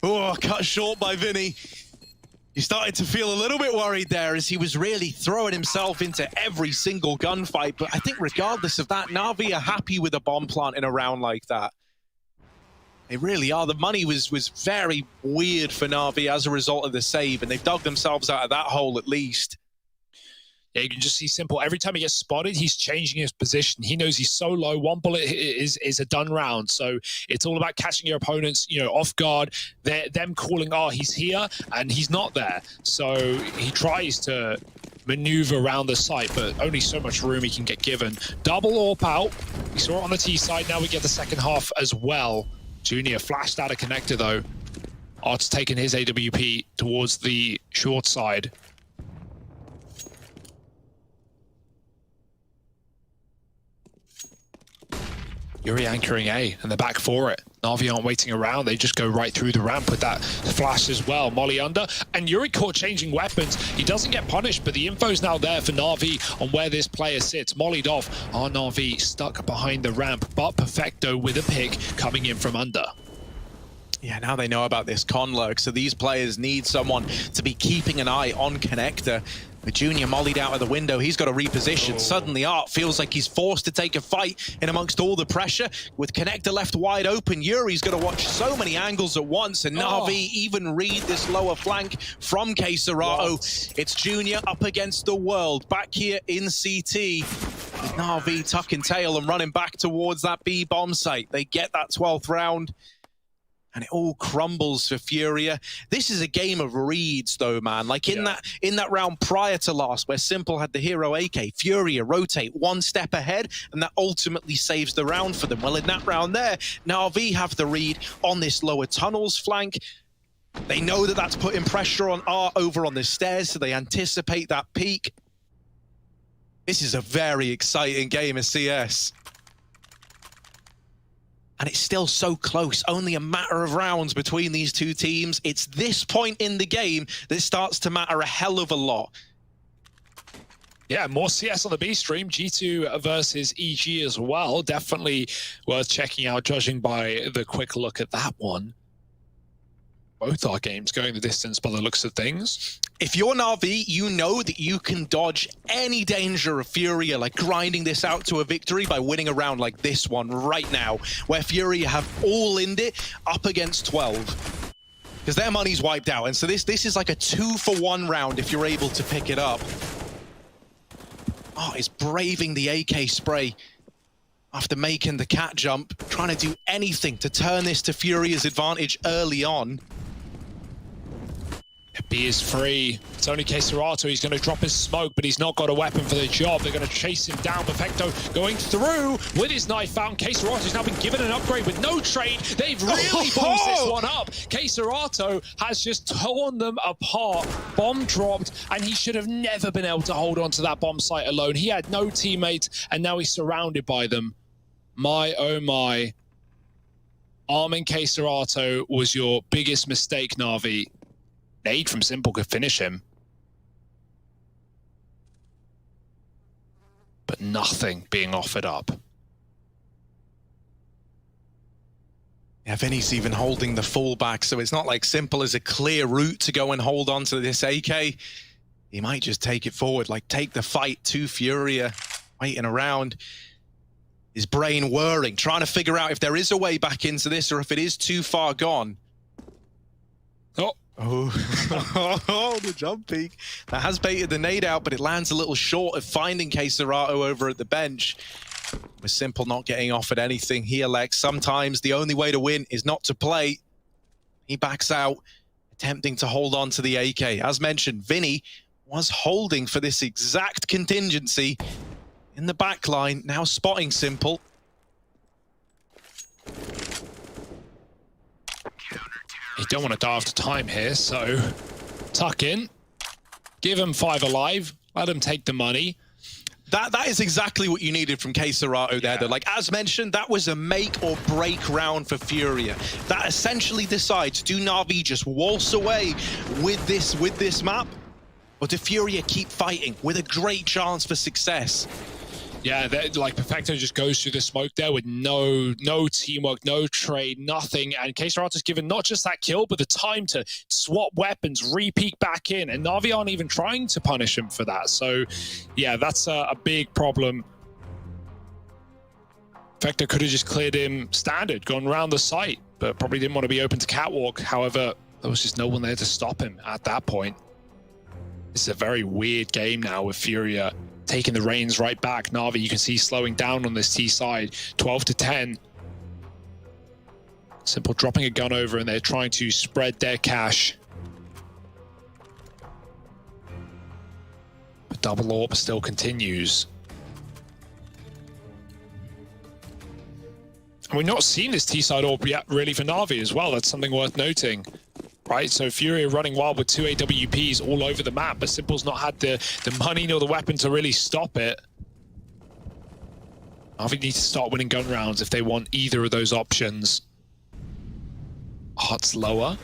Oh, cut short by Vinny. He started to feel a little bit worried there as he was really throwing himself into every single gunfight. But I think regardless of that, Na'Vi are happy with a bomb plant in a round like that. They really are. The money was very weird for Na'Vi as a result of the save, and they've dug themselves out of that hole at least. Yeah, you can just see Simple. Every time he gets spotted, he's changing his position. He knows he's so low. One bullet is a done round. So it's all about catching your opponents, off guard. Them calling, oh, he's here, and he's not there. So he tries to maneuver around the site, but only so much room he can get given. Double AWP out. We saw it on the T side. Now we get the second half as well. Junior flashed out a connector, though. Art's taking his AWP towards the short side. Yuri anchoring A, and they're back for it. Na'Vi aren't waiting around. They just go right through the ramp with that flash as well. Molly under, and Yuri caught changing weapons. He doesn't get punished, but the info's now there for Na'Vi on where this player sits. Mollied off. Our Na'Vi stuck behind the ramp, but Perfecto with a pick coming in from under. Yeah, now they know about this con lurk, so these players need someone to be keeping an eye on Connector. With Junior mollied out of the window, he's got to reposition. Suddenly Art feels like he's forced to take a fight in amongst all the pressure. With Connector left wide open, Yuri's got to watch so many angles at once, and Na'Vi even read this lower flank from Serato. It's Junior up against the world, back here in CT. With Na'Vi tucking tail and running back towards that B bomb site. They get that 12th round. And it all crumbles for Furia. This is a game of reads, though, man. Like in that round prior to last, where Simple had the hero AK, Furia rotate one step ahead, and that ultimately saves the round for them. Well, in that round there, Na'Vi have the read on this lower tunnels flank. They know that that's putting pressure on Art over on the stairs, so they anticipate that peak. This is a very exciting game of CS. And it's still so close, only a matter of rounds between these two teams. It's this point in the game that starts to matter a hell of a lot. Yeah, more CS on the B stream. G2 versus EG as well. Definitely worth checking out, judging by the quick look at that one. Both our games going the distance by the looks of things. If you're Na'Vi, you know that you can dodge any danger of Furia, like grinding this out to a victory by winning a round like this one right now, where Furia have all in it up against 12. Because their money's wiped out, and so this is like a 2-for-1 round if you're able to pick it up. Oh, it's braving the AK spray after making the cat jump, trying to do anything to turn this to Furia's advantage early on. B is free. It's only Serato. He's going to drop his smoke, but he's not got a weapon for the job. They're going to chase him down. Perfecto going through with his knife out. Serato's now been given an upgrade with no trade. They've really boosted this one up. Serato has just torn them apart. Bomb dropped, and he should have never been able to hold on to that bomb site alone. He had no teammates, and now he's surrounded by them. My, oh my. Arming Serato was your biggest mistake, Na'Vi. Nade from Simple could finish him. but nothing being offered up. Yeah, Vinny's even holding the fullback, so it's not like Simple as a clear route to go and hold on to this AK. He might just take it forward, like take the fight to Furia, waiting around. His brain whirring, trying to figure out if there is a way back into this or if it is too far gone. Oh. Oh, the jump peek. That has baited the nade out, but it lands a little short of finding Keserato over at the bench. With Simple not getting offered anything, he elects sometimes the only way to win is not to play. He backs out, attempting to hold on to the AK. As mentioned, Vinny was holding for this exact contingency in the back line, now spotting Simple. You don't want to die after time here, so tuck in, give him 5 alive, let him take the money. That is exactly what you needed from Keserato there, though. Like, as mentioned, that was a make or break round for Furia. That essentially decides, do Na'Vi just waltz away with this map? Or do Furia keep fighting with a great chance for success? Yeah, like Perfecto just goes through the smoke there with no teamwork, no trade, nothing. And Keserato's given not just that kill, but the time to swap weapons, re-peek back in. And Na'Vi aren't even trying to punish him for that. So, yeah, that's a big problem. Perfecto could have just cleared him standard, gone around the site, but probably didn't want to be open to catwalk. However, there was just no one there to stop him at that point. This is a very weird game now with Furia taking the reins right back. Na'Vi, you can see slowing down on this T side, 12-10. Simple dropping a gun over, and they're trying to spread their cash. But double AWP still continues. And we're not seeing this T side AWP yet really for Na'Vi as well. That's something worth noting. Right, so Furia running wild with 2 AWPs all over the map, but Simple's not had the money nor the weapon to really stop it. Na'Vi need to start winning gun rounds if they want either of those options. Heart's lower.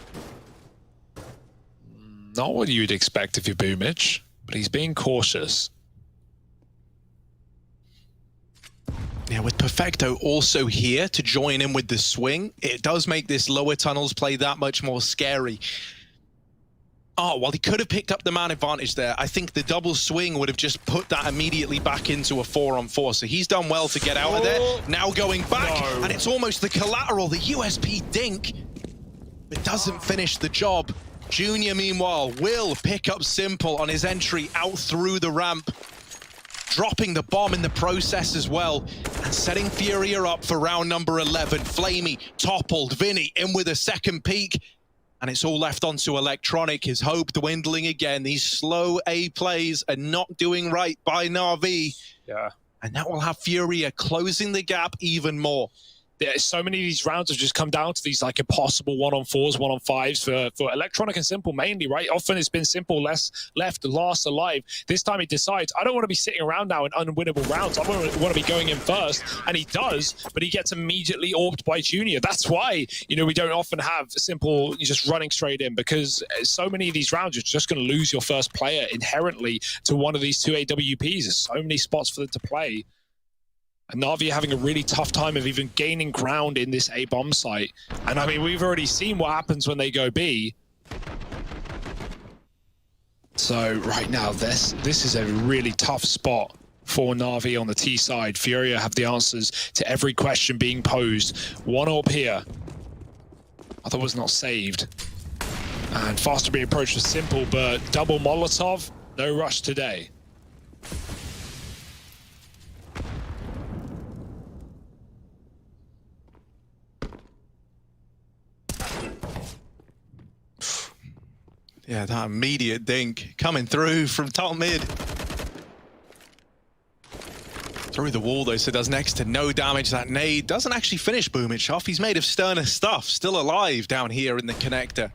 Not what you'd expect if you're Boomich, but he's being cautious. Yeah, with Perfecto also here to join in with the swing, it does make this lower tunnels play that much more scary. Oh, while he could have picked up the man advantage there, I think the double swing would have just put that immediately back into a 4-on-4. So he's done well to get out of there. Now going back, and it's almost the collateral, the USP dink. It doesn't finish the job. Junior, meanwhile, will pick up Simple on his entry out through the ramp, dropping the bomb in the process as well, and setting Furia up for round number 11. Flamey toppled, Vinny in with a second peek, and it's all left onto Electronic. His hope dwindling again. These slow A plays are not doing right by Na'Vi. Yeah. And that will have Furia closing the gap even more. Yeah, so many of these rounds have just come down to these like impossible 1-on-4s, 1-on-5s for Electronic and Simple mainly, right? Often it's been Simple last alive. This time he decides, I don't want to be sitting around now in unwinnable rounds. I want to be going in first, and he does, but he gets immediately AWP'd by Junior. That's why, you know, we don't often have Simple just running straight in, because so many of these rounds you're just going to lose your first player inherently to one of these 2 AWPs. There's so many spots for them to play. And Na'Vi are having a really tough time of even gaining ground in this A-bomb site. And I mean, we've already seen what happens when they go B. So right now, this is a really tough spot for Na'Vi on the T side. Furia have the answers to every question being posed. 1 AWP here. Other was not saved. And fast to be approached with Simple, but double Molotov, no rush today. Yeah, that immediate dink coming through from top mid. Through the wall though, so does next to no damage. That nade doesn't actually finish Boomich off. He's made of sterner stuff, still alive down here in the connector.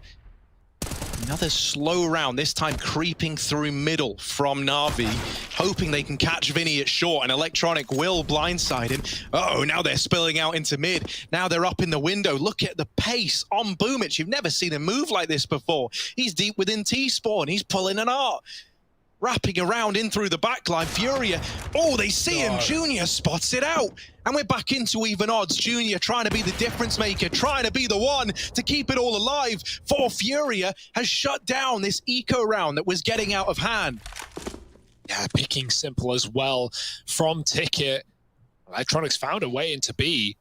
Another slow round, this time creeping through middle from Na'Vi, hoping they can catch Vinny at short, and Electronic will blindside him. Uh-oh, now they're spilling out into mid. Now they're up in the window. Look at the pace on Boomich. You've never seen him move like this before. He's deep within T-spawn. He's pulling an art. wrapping around in through the backline. Furia, oh, they see him. Junior spots it out. And we're back into even odds. Junior trying to be the difference maker, trying to be the one to keep it all alive. For Furia has shut down this eco round that was getting out of hand. Yeah, picking Simple as well from Ticket. Electronics found a way into B.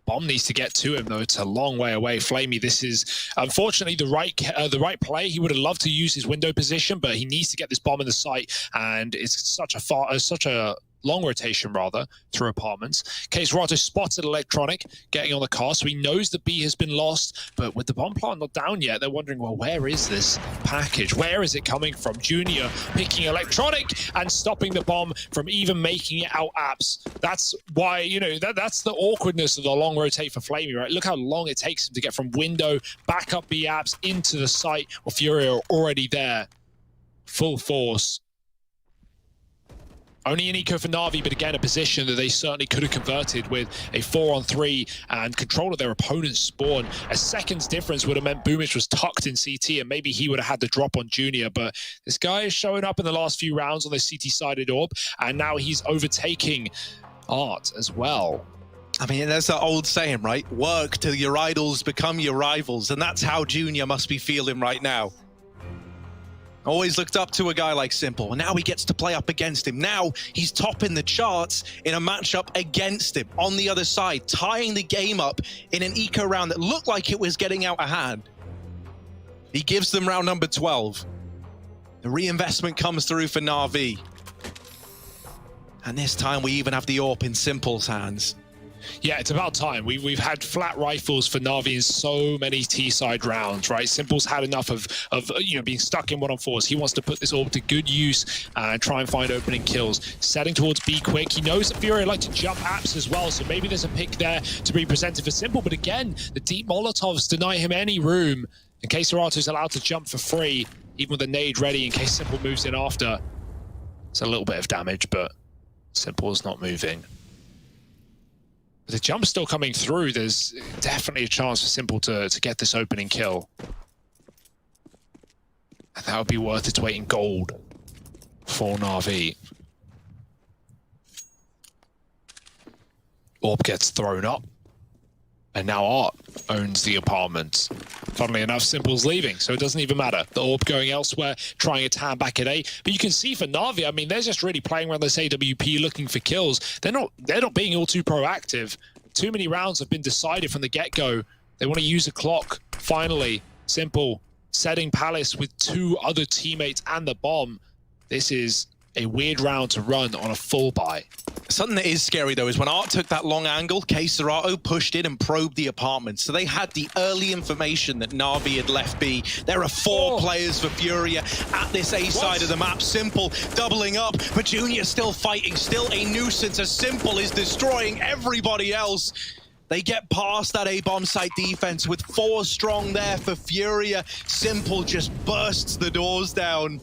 Bomb needs to get to him, though. It's a long way away. Flamey, this is unfortunately the right play. He would have loved to use his window position, but he needs to get this bomb in the site, and it's such a long rotation rather through apartments. Serato spotted Electronic getting on the car, so he knows the B has been lost, but with the bomb plant not down yet, they're wondering, well, where is this package? Where is it coming from? Junior picking Electronic and stopping the bomb from even making it out apps. That's why, you know, that's the awkwardness of the long rotate for Flamey, right? Look how long it takes him to get from window back up B apps into the site where Furia are already there. Full force. Only an eco for Na'Vi, but again, a position that they certainly could have converted with a 4-on-3 and control of their opponent's spawn. A second's difference would have meant Boomich was tucked in CT, and maybe he would have had the drop on Junior, but this guy is showing up in the last few rounds on the CT-sided orb, and now he's overtaking Art as well. I mean, there's that old saying, right? Work till your idols become your rivals, and that's how Junior must be feeling right now. Always looked up to a guy like Simple, and now he gets to play up against him. Now he's topping the charts in a matchup against him on the other side, tying the game up in an eco round that looked like it was getting out of hand. He gives them round number 12. The reinvestment comes through for Na'Vi. And this time we even have the AWP in Simple's hands. Yeah, it's about time. We've had flat rifles for Na'Vi in so many T-side rounds, right? Simple's had enough of being stuck in 1-on-4s. He wants to put this orb to good use and try and find opening kills. Setting towards B quick. He knows that Furia like to jump apps as well, so maybe there's a pick there to be presented for Simple. But again, the deep Molotovs deny him any room in case Serato's allowed to jump for free, even with a nade ready in case Simple moves in after. It's a little bit of damage, but Simple's not moving. The jump's still coming through. There's definitely a chance for Simple to get this opening kill. And that would be worth its weight in gold for Na'Vi. Orb gets thrown up. And now Art owns the apartment. Funnily enough, Simple's leaving, so it doesn't even matter. The Orb going elsewhere, trying its hand back at A. But you can see for Na'Vi, I mean, they're just really playing around this AWP, looking for kills. They're not being all too proactive. Too many rounds have been decided from the get-go. They want to use a clock. Finally, Simple setting Palace with 2 other teammates and the bomb. This is a weird round to run on a full buy. Something that is scary, though, is when Art took that long angle, Serato pushed in and probed the apartment. So they had the early information that Na'Vi had left B. There are 4 players for Furia at this A side of the map. Simple doubling up, but Junior still fighting, still a nuisance as Simple is destroying everybody else. They get past that A-bomb site defense with 4 strong there for Furia. Simple just bursts the doors down.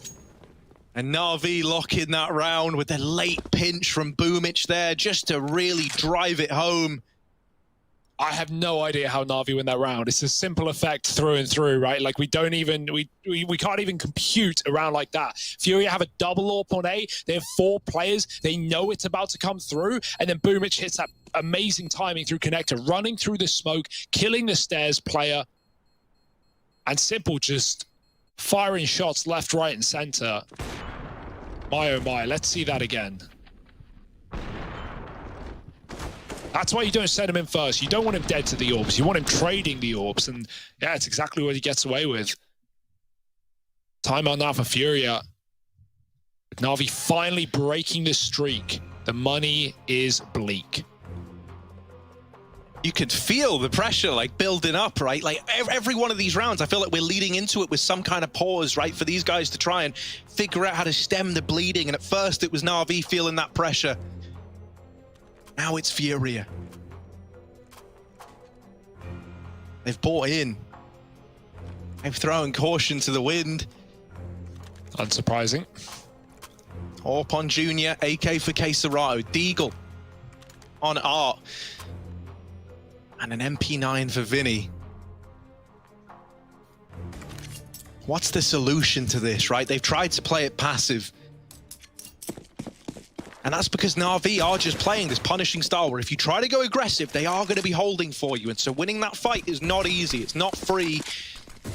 And Na'Vi lock in that round with a late pinch from Boomich there just to really drive it home. I have no idea how Na'Vi win that round. It's a simple effect through and through, right? Like we can't even compute a round like that. Furia have a double AWP on A. They have 4 players. They know it's about to come through. And then Boomich hits that amazing timing through connector, running through the smoke, killing the stairs player. And Simple just firing shots left, right, and center. My oh my, let's see that again. That's why you don't send him in first. You don't want him dead to the orbs. You want him trading the orbs. And yeah, it's exactly what he gets away with. Timeout now for Furia. Na'Vi finally breaking the streak. The money is bleak. You could feel the pressure like building up, right? Like every one of these rounds, I feel like we're leading into it with some kind of pause, right? For these guys to try and figure out how to stem the bleeding. And at first it was Na'Vi feeling that pressure. Now it's Furia. They've bought in. They've thrown caution to the wind. Unsurprising. AWP on Junior, AK for Serato, Deagle on Art. And an MP9 for Vinny. What's the solution to this, right? They've tried to play it passive. And that's because Na'Vi are just playing this punishing style where if you try to go aggressive, they are going to be holding for you. And so winning that fight is not easy. It's not free.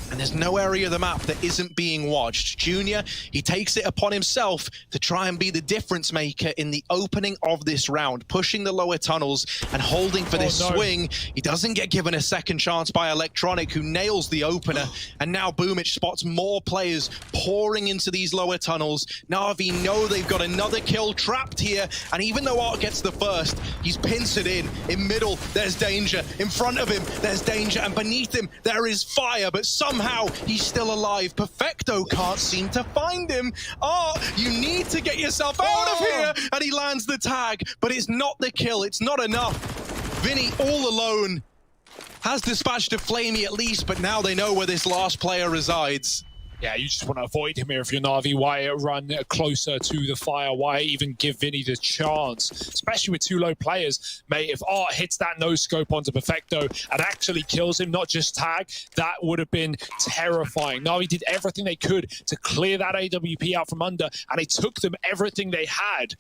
And there's no area of the map that isn't being watched. Junior, he takes it upon himself to try and be the difference maker in the opening of this round, pushing the lower tunnels and holding for this swing. He doesn't get given a second chance by Electronic, who nails the opener. And now Boomich spots more players pouring into these lower tunnels. Na'Vi know they've got another kill trapped here. And even though Art gets the first, he's pincered in. In middle, there's danger. In front of him, there's danger. And beneath him, there is fire. But somehow he's still alive. Perfecto can't seem to find him. Oh, you need to get yourself out of here. And he lands the tag, but it's not the kill. It's not enough. Vinny all alone has dispatched a Flamey at least, but now they know where this last player resides. Yeah, you just want to avoid him here if you're Na'Vi. Why run closer to the fire? Why even give Vinny the chance? Especially with two low players. Mate, if Art hits that no-scope onto Perfecto and actually kills him, not just tag, that would have been terrifying. Na'Vi did everything they could to clear that AWP out from under, and it took them everything they had.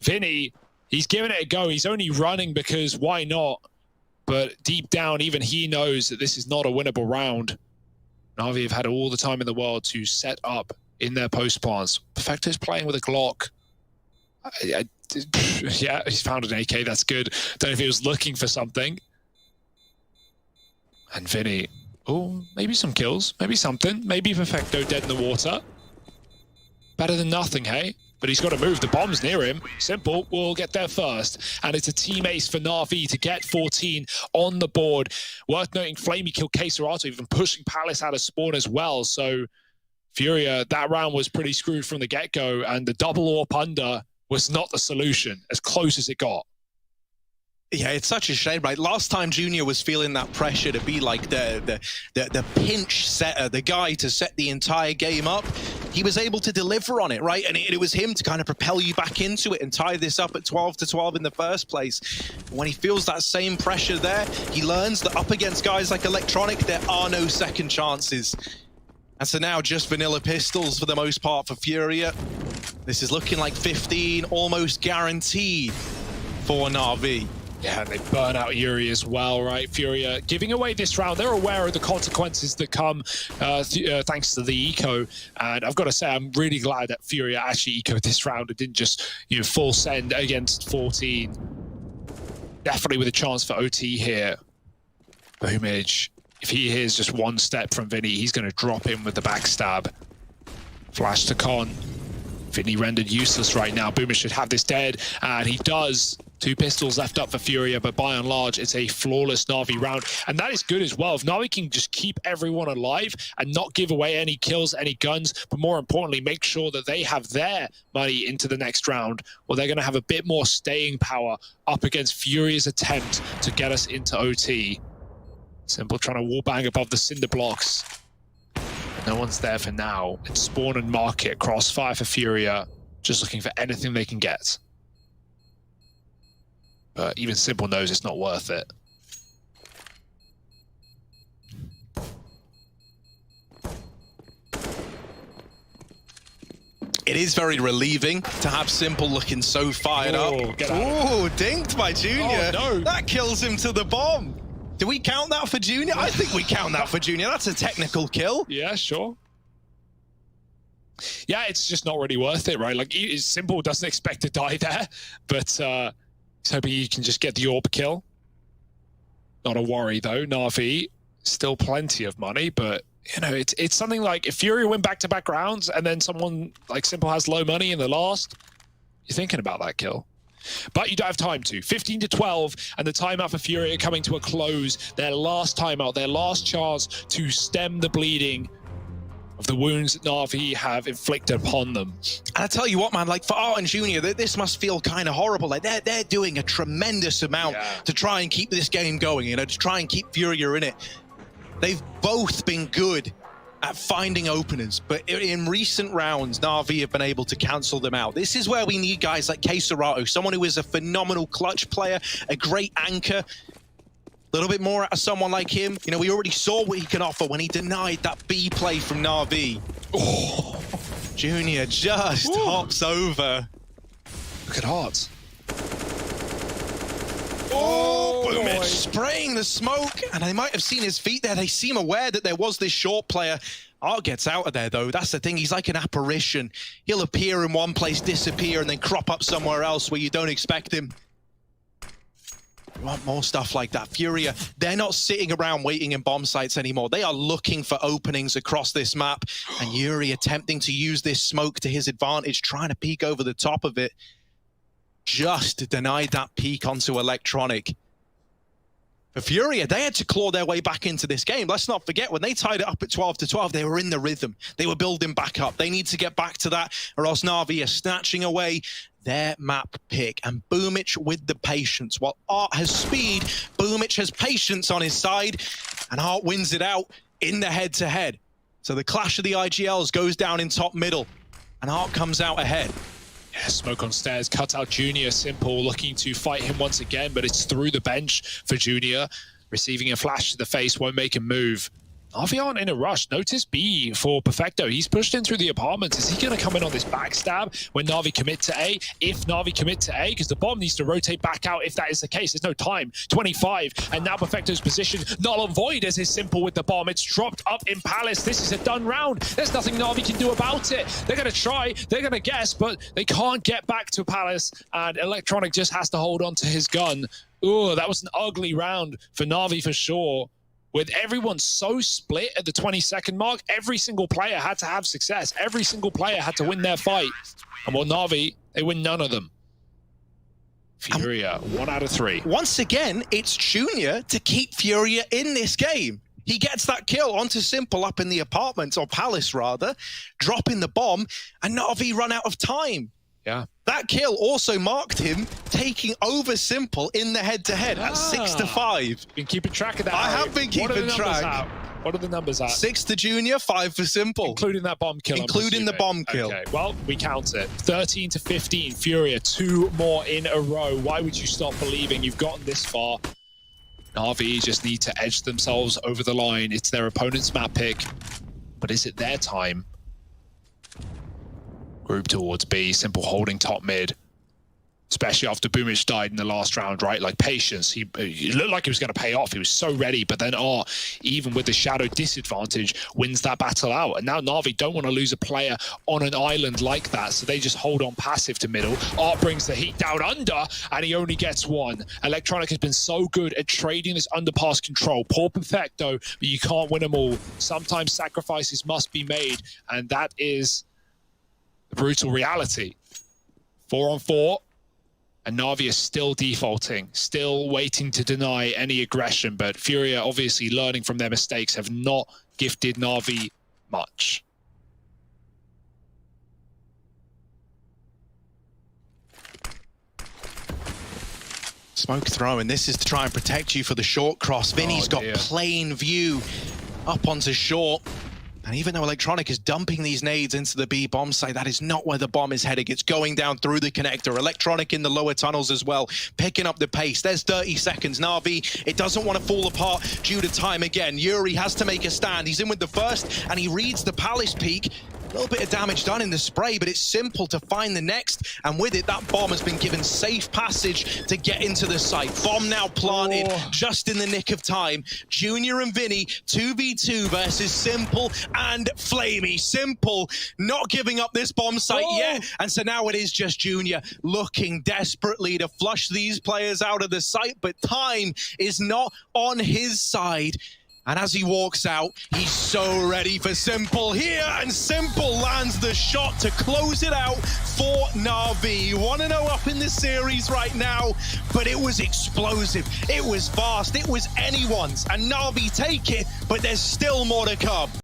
Vinny, he's giving it a go. He's only running because why not? But deep down, even he knows that this is not a winnable round. Na'Vi have had all the time in the world to set up in their post plants. Perfecto's playing with a Glock. Yeah, he's found an AK, that's good. Don't know if he was looking for something. And Vinny, oh, maybe some kills, maybe something. Maybe Perfecto dead in the water. Better than nothing, hey? But he's got to move. The bomb's near him. Simple will get there first. And it's a team ace for Na'Vi to get 14 on the board. Worth noting, Flamey killed Queserato, even pushing Palace out of spawn as well. So Furia, that round was pretty screwed from the get-go. And the double AWP under was not the solution, as close as it got. Yeah, it's such a shame, right? Last time Junior was feeling that pressure to be like the pinch setter, the guy to set the entire game up, he was able to deliver on it, right? And it was him to kind of propel you back into it and tie this up at 12-12 in the first place. When he feels that same pressure there, he learns that up against guys like Electronic, there are no second chances. And so now just vanilla pistols for the most part for Furia. This is looking like 15, almost guaranteed for Na'Vi. Yeah, and they burn out Yuri as well, right? Furia giving away this round. They're aware of the consequences that come thanks to the eco. And I've got to say, I'm really glad that Furia actually ecoed this round and didn't just, full send against 14. Definitely with a chance for OT here. Boomage, if he hears just one step from Vinny, he's going to drop in with the backstab. Flash to Con. Vinny rendered useless right now. Boomer should have this dead, and he does. 2 pistols left up for Furia, but by and large, it's a flawless Na'Vi round. And that is good as well. If Na'Vi can just keep everyone alive and not give away any kills, any guns, but more importantly, make sure that they have their money into the next round, well, they're going to have a bit more staying power up against Furia's attempt to get us into OT. Simple trying to wallbang above the cinder blocks. No one's there for now. It's spawn and market, crossfire for Furia, just looking for anything they can get. But even Simple knows it's not worth it. It is very relieving to have Simple looking so fired up. Oh, dinked by Junior. Oh, no. That kills him to the bomb. Do we count that for Junior? I think we count that for Junior. That's a technical kill. Yeah, sure. Yeah, it's just not really worth it, right? Like, Simple doesn't expect to die there, but he's hoping he can just get the AWP kill. Not a worry, though. Na'Vi, still plenty of money, but, it's something like if Furia win back-to-back rounds and then someone like Simple has low money in the last, you're thinking about that kill. But you don't have time to. 15-12, and the timeout for Furia coming to a close. Their last timeout, their last chance to stem the bleeding of the wounds that Na'Vi have inflicted upon them. And I tell you what, man, like for Art and Junior, this must feel kind of horrible. Like they're doing a tremendous amount to try and keep this game going, to try and keep Furia in it. They've both been good at finding openers, but in recent rounds, Na'Vi have been able to cancel them out. This is where we need guys like Queserato, someone who is a phenomenal clutch player, a great anchor. A little bit more out of someone like him. We already saw what he can offer when he denied that B play from Na'Vi. Oh, Junior just hops over. Look at Art. Oh, Boomich boy. spraying the smoke, and they might have seen his feet there. They seem aware that there was this short player. Art gets out of there, though. That's the thing. He's like an apparition. He'll appear in one place, disappear, and then crop up somewhere else where you don't expect him. You want more stuff like that. Furia, they're not sitting around waiting in bomb sites anymore. They are looking for openings across this map, and Yuri attempting to use this smoke to his advantage, trying to peek over the top of it. Just denied that peek onto Electronic. For Furia, they had to claw their way back into this game. Let's not forget, when they tied it up at 12-12, they were in the rhythm. They were building back up. They need to get back to that, or else Na'Vi are snatching away their map pick. And Boomich with the patience. While Art has speed, Boomich has patience on his side, and Art wins it out in the head-to-head. So the clash of the IGLs goes down in top middle, and Art comes out ahead. Yeah, smoke on stairs, cut out Junior. Simple looking to fight him once again, but it's through the bench for Junior. Receiving a flash to the face, won't make him move. Na'Vi aren't in a rush. Notice B for Perfecto. He's pushed in through the apartments. Is he going to come in on this backstab when Na'Vi commit to A? If Na'Vi commit to A, because the bomb needs to rotate back out if that is the case. There's no time. 25, and now Perfecto's position null and void as is Simple with the bomb. It's dropped up in Palace. This is a done round. There's nothing Na'Vi can do about it. They're going to try, they're going to guess, but they can't get back to Palace, and Electronic just has to hold on to his gun. Ooh, that was an ugly round for Na'Vi for sure. With everyone so split at the 20-second mark, every single player had to have success. Every single player had to win their fight. And while Na'Vi, they win none of them. Furia, 1 out of 3. Once again, it's Junior to keep Furia in this game. He gets that kill onto Simple up in the apartment, or Palace rather, dropping the bomb, and Na'Vi run out of time. Yeah. That kill also marked him taking over Simple in the head-to-head at 6-5. Been keeping track of that. I have been keeping track. What are the numbers at? 6 to Junior, 5 for Simple. Including that bomb kill. Including the bomb kill. Okay, well, we count it. 13 to 15, Furia, 2 more in a row. Why would you stop believing you've gotten this far? Na'Vi just need to edge themselves over the line. It's their opponent's map pick. But is it their time? Group towards B, Simple holding top mid. Especially after Boomich died in the last round, right? Like, patience. He looked like he was going to pay off. He was so ready, but then even with the shadow disadvantage, wins that battle out. And now Na'Vi don't want to lose a player on an island like that, so they just hold on passive to middle. Art brings the heat down under, and he only gets 1. Electronic has been so good at trading this underpass control. Poor Perfecto, but you can't win them all. Sometimes sacrifices must be made, and that is the brutal reality. 4 on 4. And Na'Vi is still defaulting, still waiting to deny any aggression, but Furia, obviously learning from their mistakes, have not gifted Na'Vi much. Smoke throw, and this is to try and protect you for the short cross. Vinny's got plain view up onto short. And even though Electronic is dumping these nades into the B bomb site, that is not where the bomb is heading. It's going down through the connector. Electronic in the lower tunnels as well, picking up the pace. There's 30 seconds. Na'Vi, it doesn't want to fall apart due to time again. Yuri has to make a stand. He's in with the first, and he reads the Palace peak. A little bit of damage done in the spray, but it's Simple to find the next. And with it, that bomb has been given safe passage to get into the site. Bomb now planted just in the nick of time. Junior and Vinny, 2v2 versus Simple and Flamey. Simple not giving up this bomb site yet. And so now it is just Junior looking desperately to flush these players out of the site, but time is not on his side. And as he walks out, he's so ready for Simple here, and Simple lands the shot to close it out for Na'Vi. 1-0 up in the series right now, but it was explosive, it was fast, it was anyone's, and Na'Vi take it, but there's still more to come.